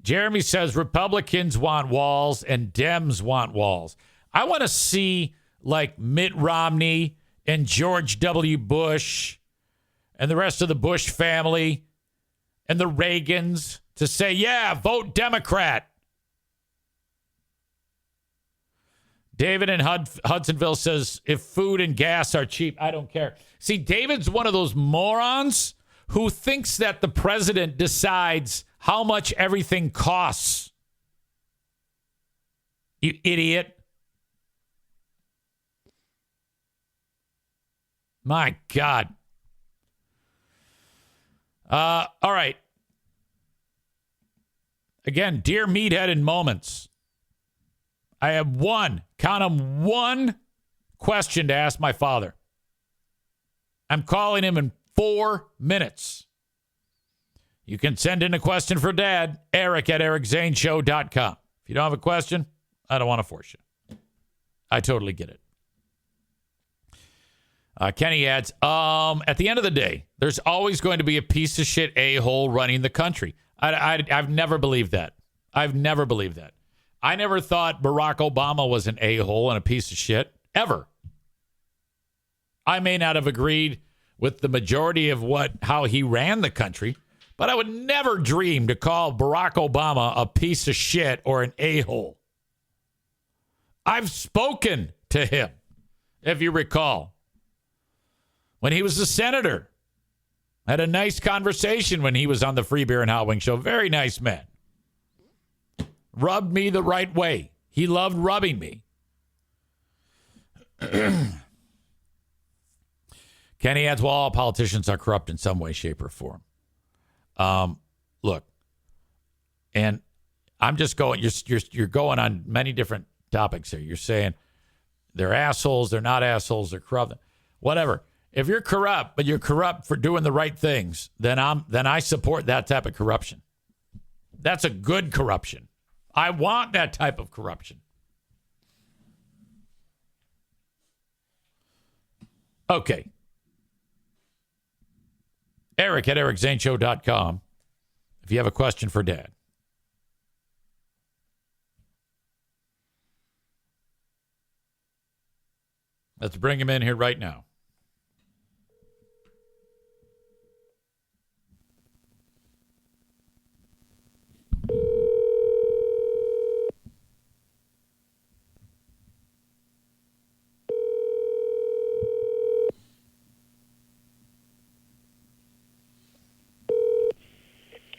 Jeremy says Republicans want walls and Dems want walls. I want to see like Mitt Romney and George W. Bush and the rest of the Bush family and the Reagans to say, yeah, vote Democrat. David in Hudsonville says, if food and gas are cheap, I don't care. See, David's one of those morons who thinks that the president decides how much everything costs. You idiot. My God. All right. Again, dear Meathead in Moments. I have one question to ask my father. I'm calling him in 4 minutes. You can send in a question for Dad, Eric at ericzaneshow.com. If you don't have a question, I don't want to force you. I totally get it. Kenny adds, at the end of the day, there's always going to be a piece of shit a-hole running the country. I've never believed that. I've never believed that. I never thought Barack Obama was an a-hole and a piece of shit, ever. I may not have agreed with the majority of how he ran the country, but I would never dream to call Barack Obama a piece of shit or an a-hole. I've spoken to him, if you recall, when he was a senator. I had a nice conversation when he was on the Free Beer and Hot Wing Show. Very nice man. Rubbed me the right way. He loved rubbing me. Kenny adds, well, all politicians are corrupt in some way, shape, or form. Look, and I'm just going, you're going on many different topics here. You're saying they're assholes, they're not assholes, they're corrupt, whatever. If you're corrupt, but you're corrupt for doing the right things, then I support that type of corruption. That's a good corruption. I want that type of corruption. Okay. Eric at ericzaneshow.com if you have a question for Dad. Let's bring him in here right now.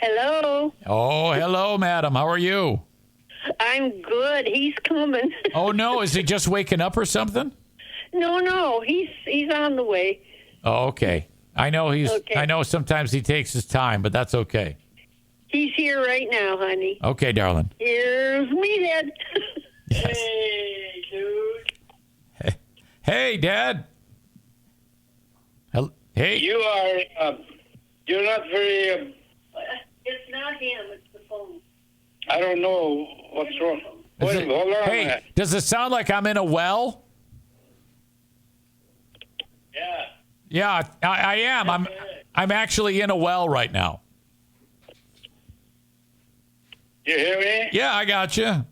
Hello. Oh, hello, madam. How are you? I'm good. He's coming. Oh, no. Is he just waking up or something? No. He's on the way. Oh, okay. I know Okay. I know sometimes he takes his time, but that's okay. He's here right now, honey. Okay, darling. Here's Meathead. Yes. Hey, dude. Hey, Dad. Hey. You're not very. It's not him. It's the phone. I don't know what's wrong. Wait, hold on a Hey, minute. does it sound like I'm in a well? Yeah. Yeah, I am. I'm actually in a well right now. You hear me? Yeah, I got you.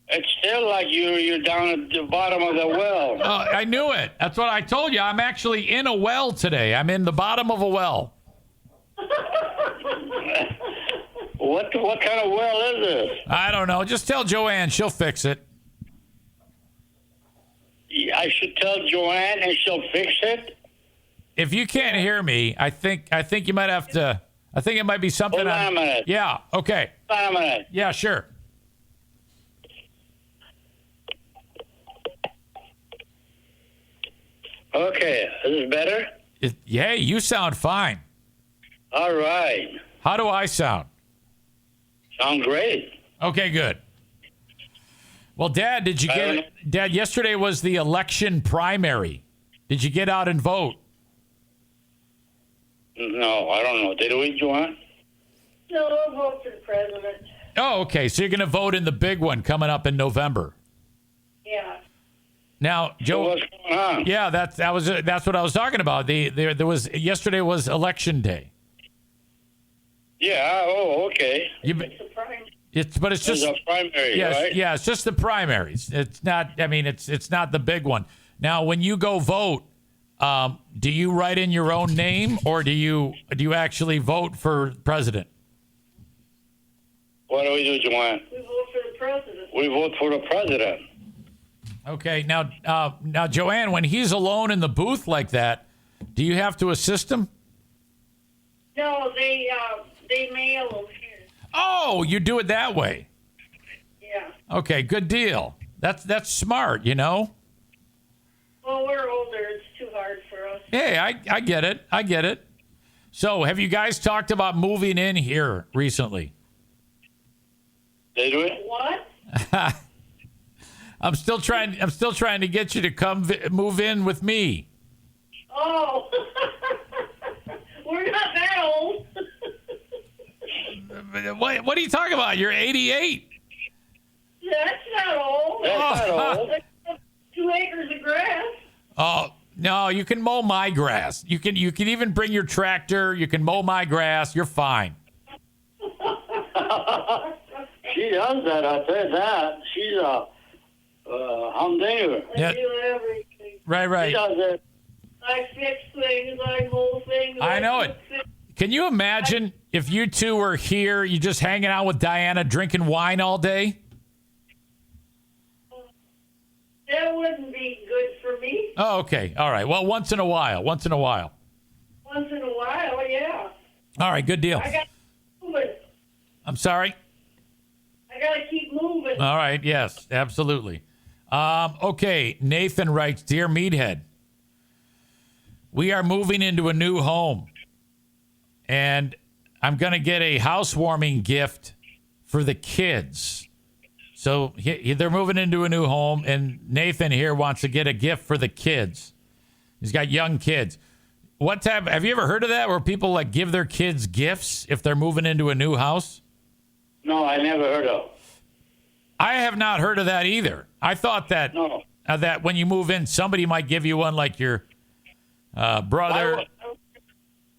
It's still like you're down at the bottom of the well. Oh, I knew it. That's what I told you. I'm actually in a well today. I'm in the bottom of a well. What kind of well is this? I don't know. Just tell Joanne. She'll fix it. I should tell Joanne and she'll fix it. If you can't hear me, I think you might have to. I think it might be something. Hold on a minute. Yeah. Okay. Hold on a minute. Yeah. Sure. Okay, is this better? Hey, you sound fine. All right. How do I sound? Sound great. Okay, good. Well, Dad, did you Dad, yesterday was the election primary. Did you get out and vote? No, I don't know. Did we, Joanne? No, I'll vote for the president. Oh, okay. So you're going to vote in the big one coming up in November. Yeah. Now, Joe. What's going on? Yeah, that's what I was talking about. There was yesterday was election day. Yeah. Oh, okay. It's a prime. But it's just It's a primary, yes, right? yeah, it's just the primaries. It's not. I mean, it's not the big one. Now, when you go vote, do you write in your own name, or do you actually vote for president? What do we do, Joanne? We vote for the president. We vote for the president. Okay. Now, Joanne, when he's alone in the booth like that, do you have to assist him? No, they mail them here. Oh, you do it that way. Yeah. Okay, good deal. That's smart, you know. Well, we're older. It's too hard for us. Hey, I get it. I get it. So, have you guys talked about moving in here recently? They do it? What? I'm still trying to get you to come move in with me. Oh. We're not that old. What are you talking about? You're 88. That's not old. That's not old. 2 acres of grass. Oh, no, you can mow my grass. You can even bring your tractor. You can mow my grass. You're fine. She does that. I said that. She's a humdinger. I Yeah. do everything. She Right. does it. I fix things. I mow things. I know it. Can you imagine if you two were here, you just hanging out with Diana, drinking wine all day? That wouldn't be good for me. Oh, okay. All right. Well, once in a while. Once in a while, yeah. All right. Good deal. I got to keep moving. I'm sorry. I got to keep moving. All right. Yes, absolutely. Okay. Nathan writes, Dear Meathead, we are moving into a new home, and I'm going to get a housewarming gift for the kids. So they're moving into a new home, and Nathan here wants to get a gift for the kids. He's got young kids. What type? Have you ever heard of that, where people like give their kids gifts if they're moving into a new house? No, I never heard of. I have not heard of that either. I thought that No. that when you move in, somebody might give you one, like your brother.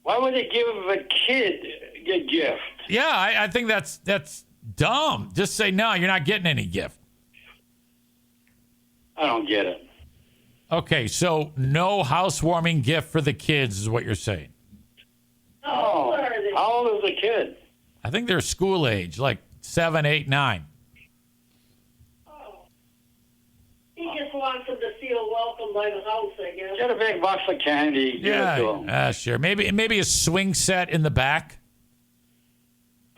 Why would they give a kid a gift? Yeah, I think that's dumb. Just say no. You're not getting any gift. I don't get it. Okay, so no housewarming gift for the kids is what you're saying. Oh, What are they? how old is the kid? I think they're school age, like 7, 8, 9. Oh. He just wants them to feel welcome by the house, I guess. Get a big box of candy. Give it to him. Yeah, sure. Maybe a swing set in the back.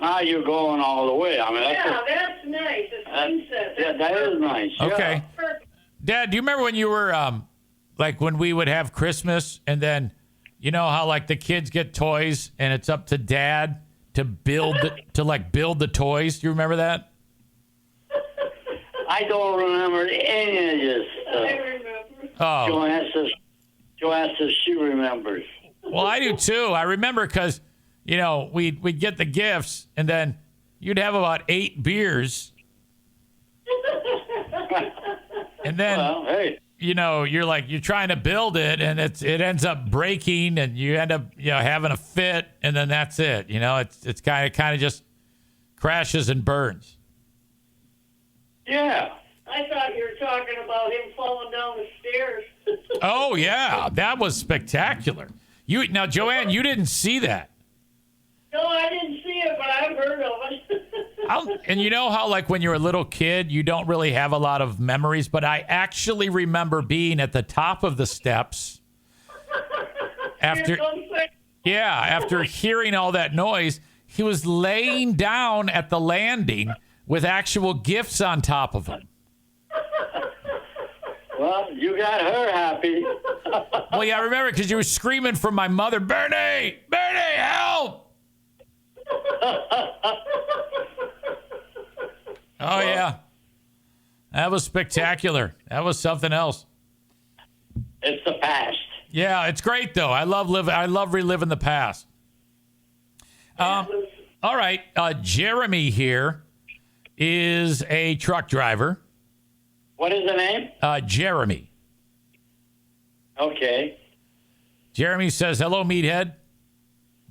Now you're going all the way. I mean, that's Yeah, that's nice. A swing set. yeah, that is nice. Okay. Perfect. Dad, do you remember when you were like when we would have Christmas, and then you know how like the kids get toys and it's up to Dad to build the toys? Do you remember that? I don't remember any of this I stuff. remember. Oh, Joanne says she remembers. well, I do too. I remember because you know we'd get the gifts, and then you'd have about 8 beers, and then Well, hey, you know you're trying to build it, and it ends up breaking, and you end up having a fit, and then that's it. You know, it's kind of just crashes and burns. yeah. I thought you were talking about him falling down the stairs. Oh yeah, that was spectacular. Now, Joanne, you didn't see that. No, I didn't see it, but I've heard of it. And you know how, like, when you're a little kid, you don't really have a lot of memories, but I actually remember being at the top of the steps after hearing all that noise. He was laying down at the landing with actual gifts on top of him. Well, you got her happy. Well, yeah, I remember because you were screaming for my mother, Bernie, help! Oh, yeah. That was spectacular. That was something else. It's the past. Yeah, it's great, though. I love reliving the past. All right. Jeremy here is a truck driver. What is the name? Jeremy. Okay. Jeremy says, hello, Meathead.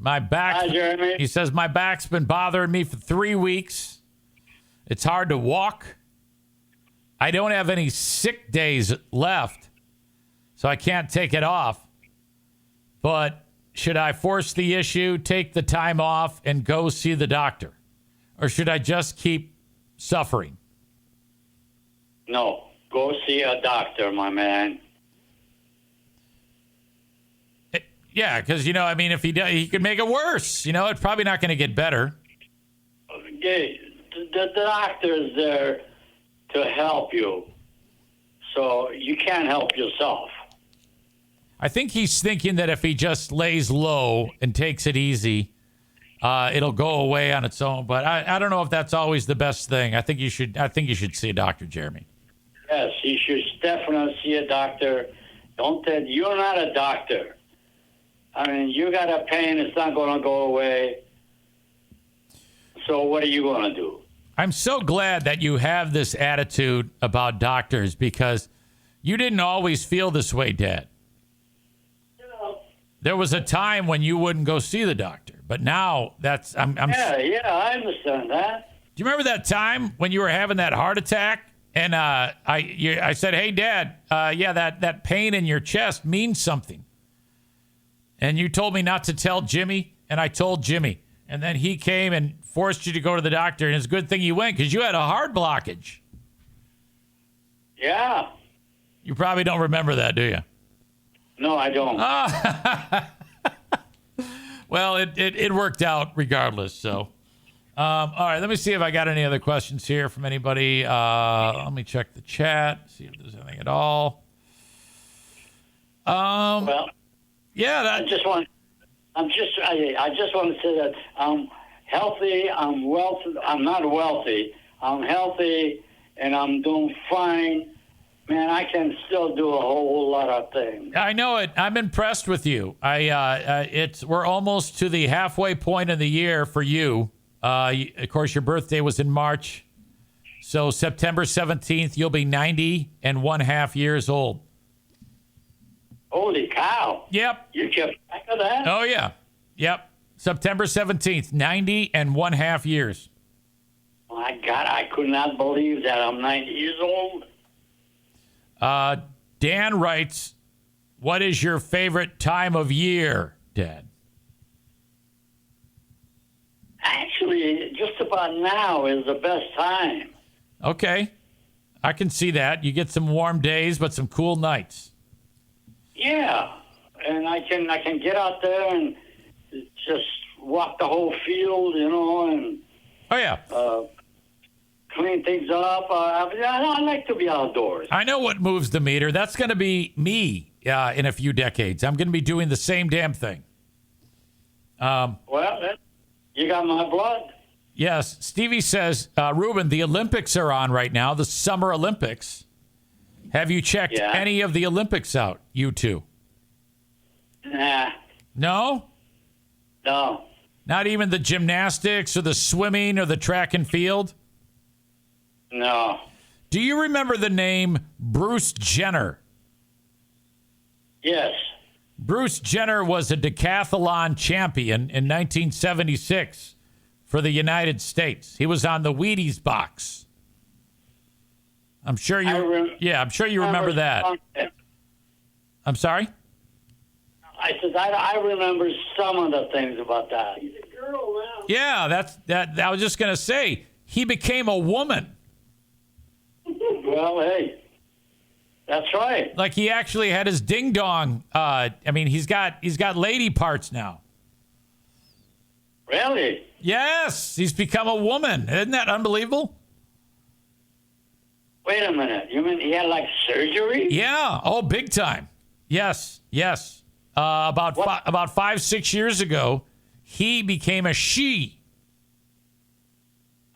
My back. Hi, Jeremy. He says my back's been bothering me for 3 weeks. It's hard to walk. I don't have any sick days left, so I can't take it off. But should I force the issue, take the time off, and go see the doctor? Or should I just keep suffering? No, go see a doctor, my man. Yeah, because, if he could make it worse. It's probably not going to get better. Okay, the doctor is there to help you, so you can't help yourself. I think he's thinking that if he just lays low and takes it easy, it'll go away on its own. But I don't know if that's always the best thing. I think you should see a doctor, Jeremy. Yes, you should definitely see a doctor. You're not a doctor. I mean, you got a pain, it's not going to go away. So what are you going to do? I'm so glad that you have this attitude about doctors because you didn't always feel this way, Dad. There was a time when you wouldn't go see the doctor, but now that's I understand that. Do you remember that time when you were having that heart attack? And I said, "Hey, Dad, that pain in your chest means something." And you told me not to tell Jimmy, and I told Jimmy. And then he came and forced you to go to the doctor, and it's a good thing you went because you had a heart blockage. Yeah. You probably don't remember that, do you? No, I don't. Well, it worked out regardless. So, all right, let me see if I got any other questions here from anybody. Let me check the chat, see if there's anything at all. Well, yeah, I just want to say that I'm healthy. I'm wealthy. I'm not wealthy. I'm healthy, and I'm doing fine. Man, I can still do a whole lot of things. I know it. I'm impressed with you. We're almost to the halfway point of the year for you. Of course, your birthday was in March, so September 17th, you'll be 90 and 1/2 years old. Holy cow! Yep. You kept track of that? Oh yeah. Yep. September 17th, 90 and 1/2 years. My God, I could not believe that. I'm 90 years old. Dan writes, what is your favorite time of year, Dad? Actually, just about now is the best time. Okay. I can see that. You get some warm days, but some cool nights. Yeah. And I can get out there and just walk the whole field, and Oh, yeah. clean things up. I like to be outdoors. I know what moves the meter. That's going to be me in a few decades. I'm going to be doing the same damn thing. Well, you got my blood. Yes. Stevie says, Ruben, the Olympics are on right now, the Summer Olympics. Have you checked any of the Olympics out, you two? Nah. No? No. Not even the gymnastics or the swimming or the track and field? No. Do you remember the name Bruce Jenner? Yes. Bruce Jenner was a decathlon champion in 1976 for the United States. He was on the Wheaties box. I'm sure you remember that. I'm sorry? I said I remember some of the things about that. He's a girl now. Yeah, that I was just going to say he became a woman. Well, hey. That's right. Like he actually had his ding dong. He's got lady parts now. Really? Yes, he's become a woman. Isn't that unbelievable? Wait a minute. You mean he had like surgery? Yeah. Oh, big time. Yes. About 5-6 years ago, he became a she.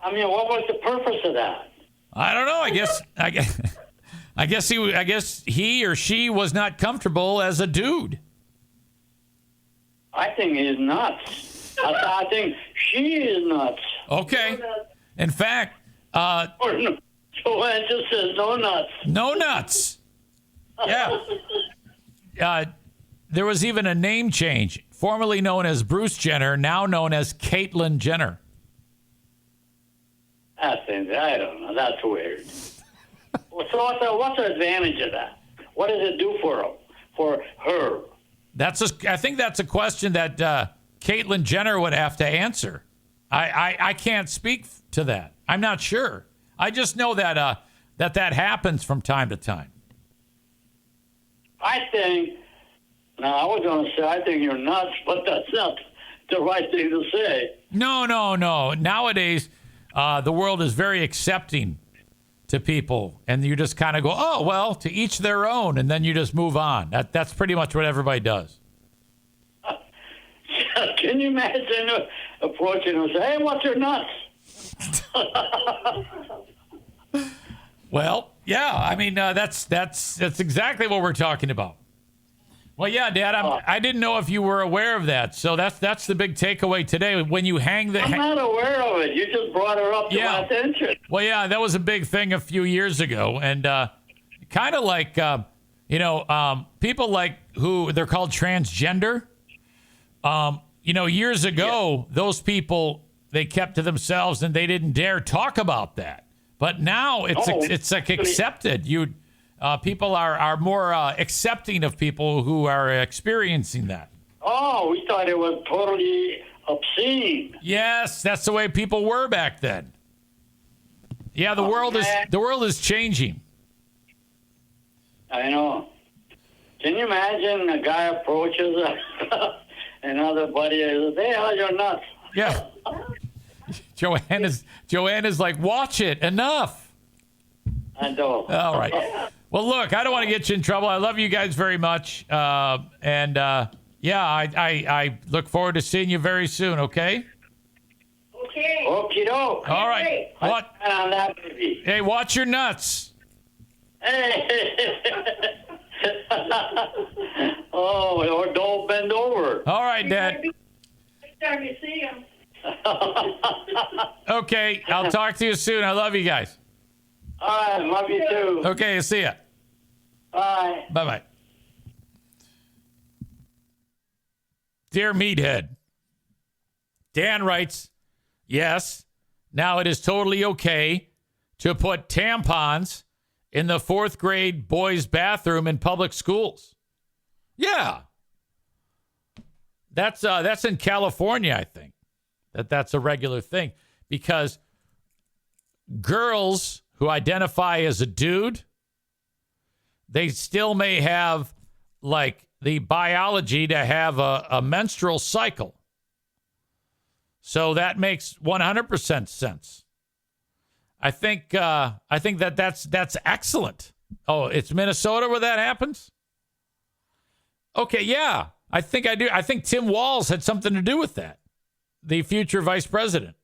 I mean, what was the purpose of that? I don't know. I guess he or she was not comfortable as a dude. I think he's nuts. I think she is nuts. Okay. In fact, Joanne just says no nuts. no nuts. Yeah. There was even a name change. formerly known as Bruce Jenner, now known as Caitlyn Jenner. I don't know. That's weird. So what's the advantage of that? What does it do for her? I think that's a question that Caitlyn Jenner would have to answer. I can't speak to that. I'm not sure. I just know that that happens from time to time. I think I think you're nuts, but that's not the right thing to say. No. Nowadays, the world is very accepting to people, and you just kind of go, oh, well, to each their own, and then you just move on. That's pretty much what everybody does. Can you imagine approaching and say, hey, what's your nuts? Well, yeah, I mean, that's exactly what we're talking about. Well, yeah, Dad, I didn't know if you were aware of that. So that's the big takeaway today. When you hang the... I'm not aware of it. You just brought her up to my attention. Well, yeah, that was a big thing a few years ago. And kind of like, people like who they're called transgender. Years ago, those people, they kept to themselves and they didn't dare talk about that. But now it's like accepted. People are more accepting of people who are experiencing that. Oh, we thought it was totally obscene. Yes, that's the way people were back then. Yeah, the world is changing. I know. Can you imagine a guy approaches another buddy and says, "Hey, how's your nuts?" Yeah. Joanna's like, watch it. Enough. I know. All right. Well, look, I don't want to get you in trouble. I love you guys very much. I look forward to seeing you very soon, okay? Okay. Okie doke. All right. What? On that, baby. Hey, watch your nuts. Oh, or don't bend over. All right, Dad. Next time you see him. Okay, I'll talk to you soon. I love you guys. All right, love you too. Okay, see ya. Bye. Bye-bye. Dear Meathead, Dan writes, yes, now it is totally okay to put tampons in the 4th grade boys' bathroom in public schools. Yeah. That's in California, I think. That's a regular thing. Because girls who identify as a dude, they still may have, like, the biology to have a menstrual cycle. So that makes 100% sense. I think that's excellent. Oh, it's Minnesota where that happens? Okay, yeah. I think I do. I think Tim Walz had something to do with that. The future vice president.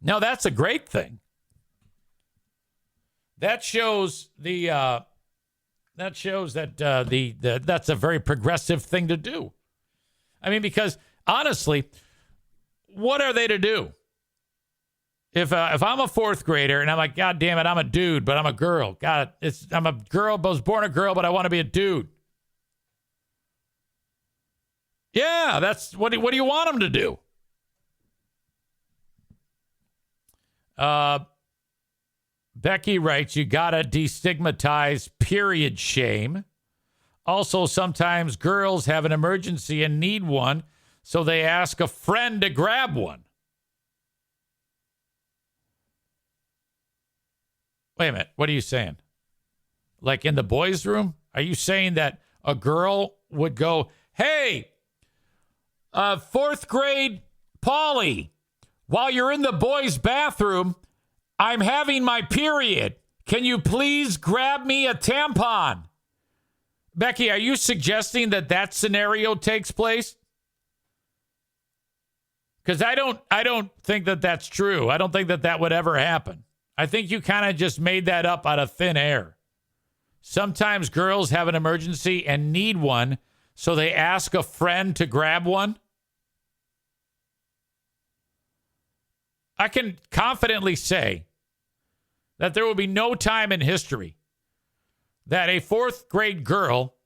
Now, that's a great thing. That shows that that's a very progressive thing to do. I mean, because honestly, what are they to do? If I'm a 4th grader and I'm like, God damn it, I'm a dude, but I'm a girl. God, I'm a girl, I was born a girl, but I want to be a dude. Yeah, that's what do you want them to do? Becky writes, you gotta destigmatize period shame. Also, sometimes girls have an emergency and need one, so they ask a friend to grab one. Wait a minute. What are you saying? Like in the boys' room? Are you saying that a girl would go, hey, 4th grade Polly, while you're in the boys' bathroom, I'm having my period. Can you please grab me a tampon? Becky, are you suggesting that scenario takes place? Because I don't think that that's true. I don't think that would ever happen. I think you kind of just made that up out of thin air. Sometimes girls have an emergency and need one, so they ask a friend to grab one. I can confidently say that there will be no time in history that a 4th grade girl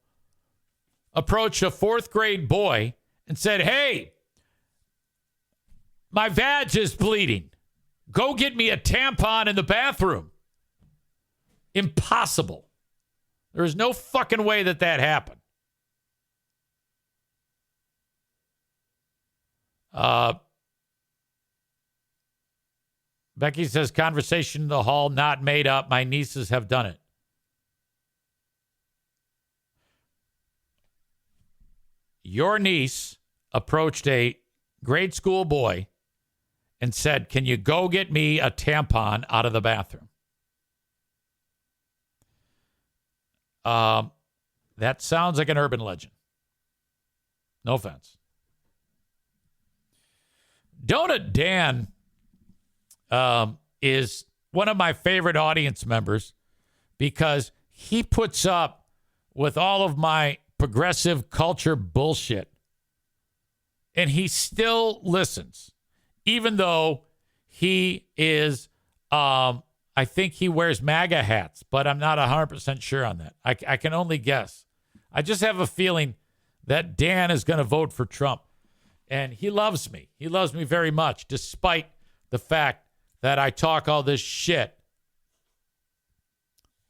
approached a 4th grade boy and said, hey, my vag is bleeding. Go get me a tampon in the bathroom. Impossible. There is no fucking way that happened. Becky says, conversation in the hall, not made up. My nieces have done it. Your niece approached a grade school boy and said, can you go get me a tampon out of the bathroom? That sounds like an urban legend. No offense. Donut Dan is one of my favorite audience members because he puts up with all of my progressive culture bullshit. And he still listens, even though he is, I think he wears MAGA hats, but I'm not 100% sure on that. I can only guess. I just have a feeling that Dan is going to vote for Trump. And he loves me. He loves me very much, despite the fact that I talk all this shit.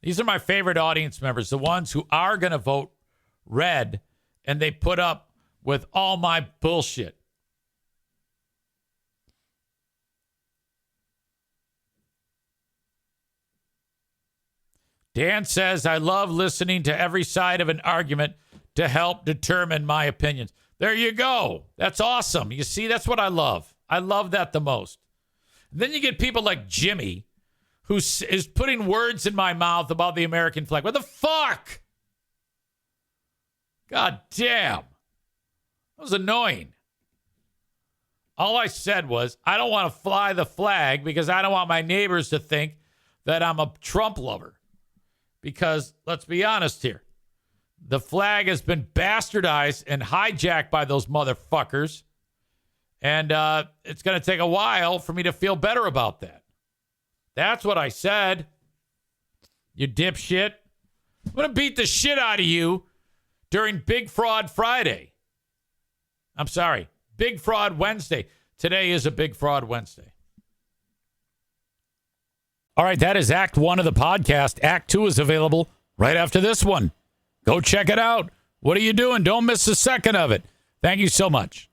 These are my favorite audience members, the ones who are going to vote red, and they put up with all my bullshit. Dan says, I love listening to every side of an argument to help determine my opinions. There you go. That's awesome. You see, that's what I love. I love that the most. Then you get people like Jimmy, who is putting words in my mouth about the American flag. What the fuck? God damn. That was annoying. All I said was, I don't want to fly the flag because I don't want my neighbors to think that I'm a Trump lover. Because, let's be honest here, the flag has been bastardized and hijacked by those motherfuckers. And it's going to take a while for me to feel better about that. That's what I said. You dipshit. I'm going to beat the shit out of you during Big Fraud Friday. I'm sorry, Big Fraud Wednesday. Today is a Big Fraud Wednesday. All right, that is Act 1 of the podcast. Act 2 is available right after this one. Go check it out. What are you doing? Don't miss a second of it. Thank you so much.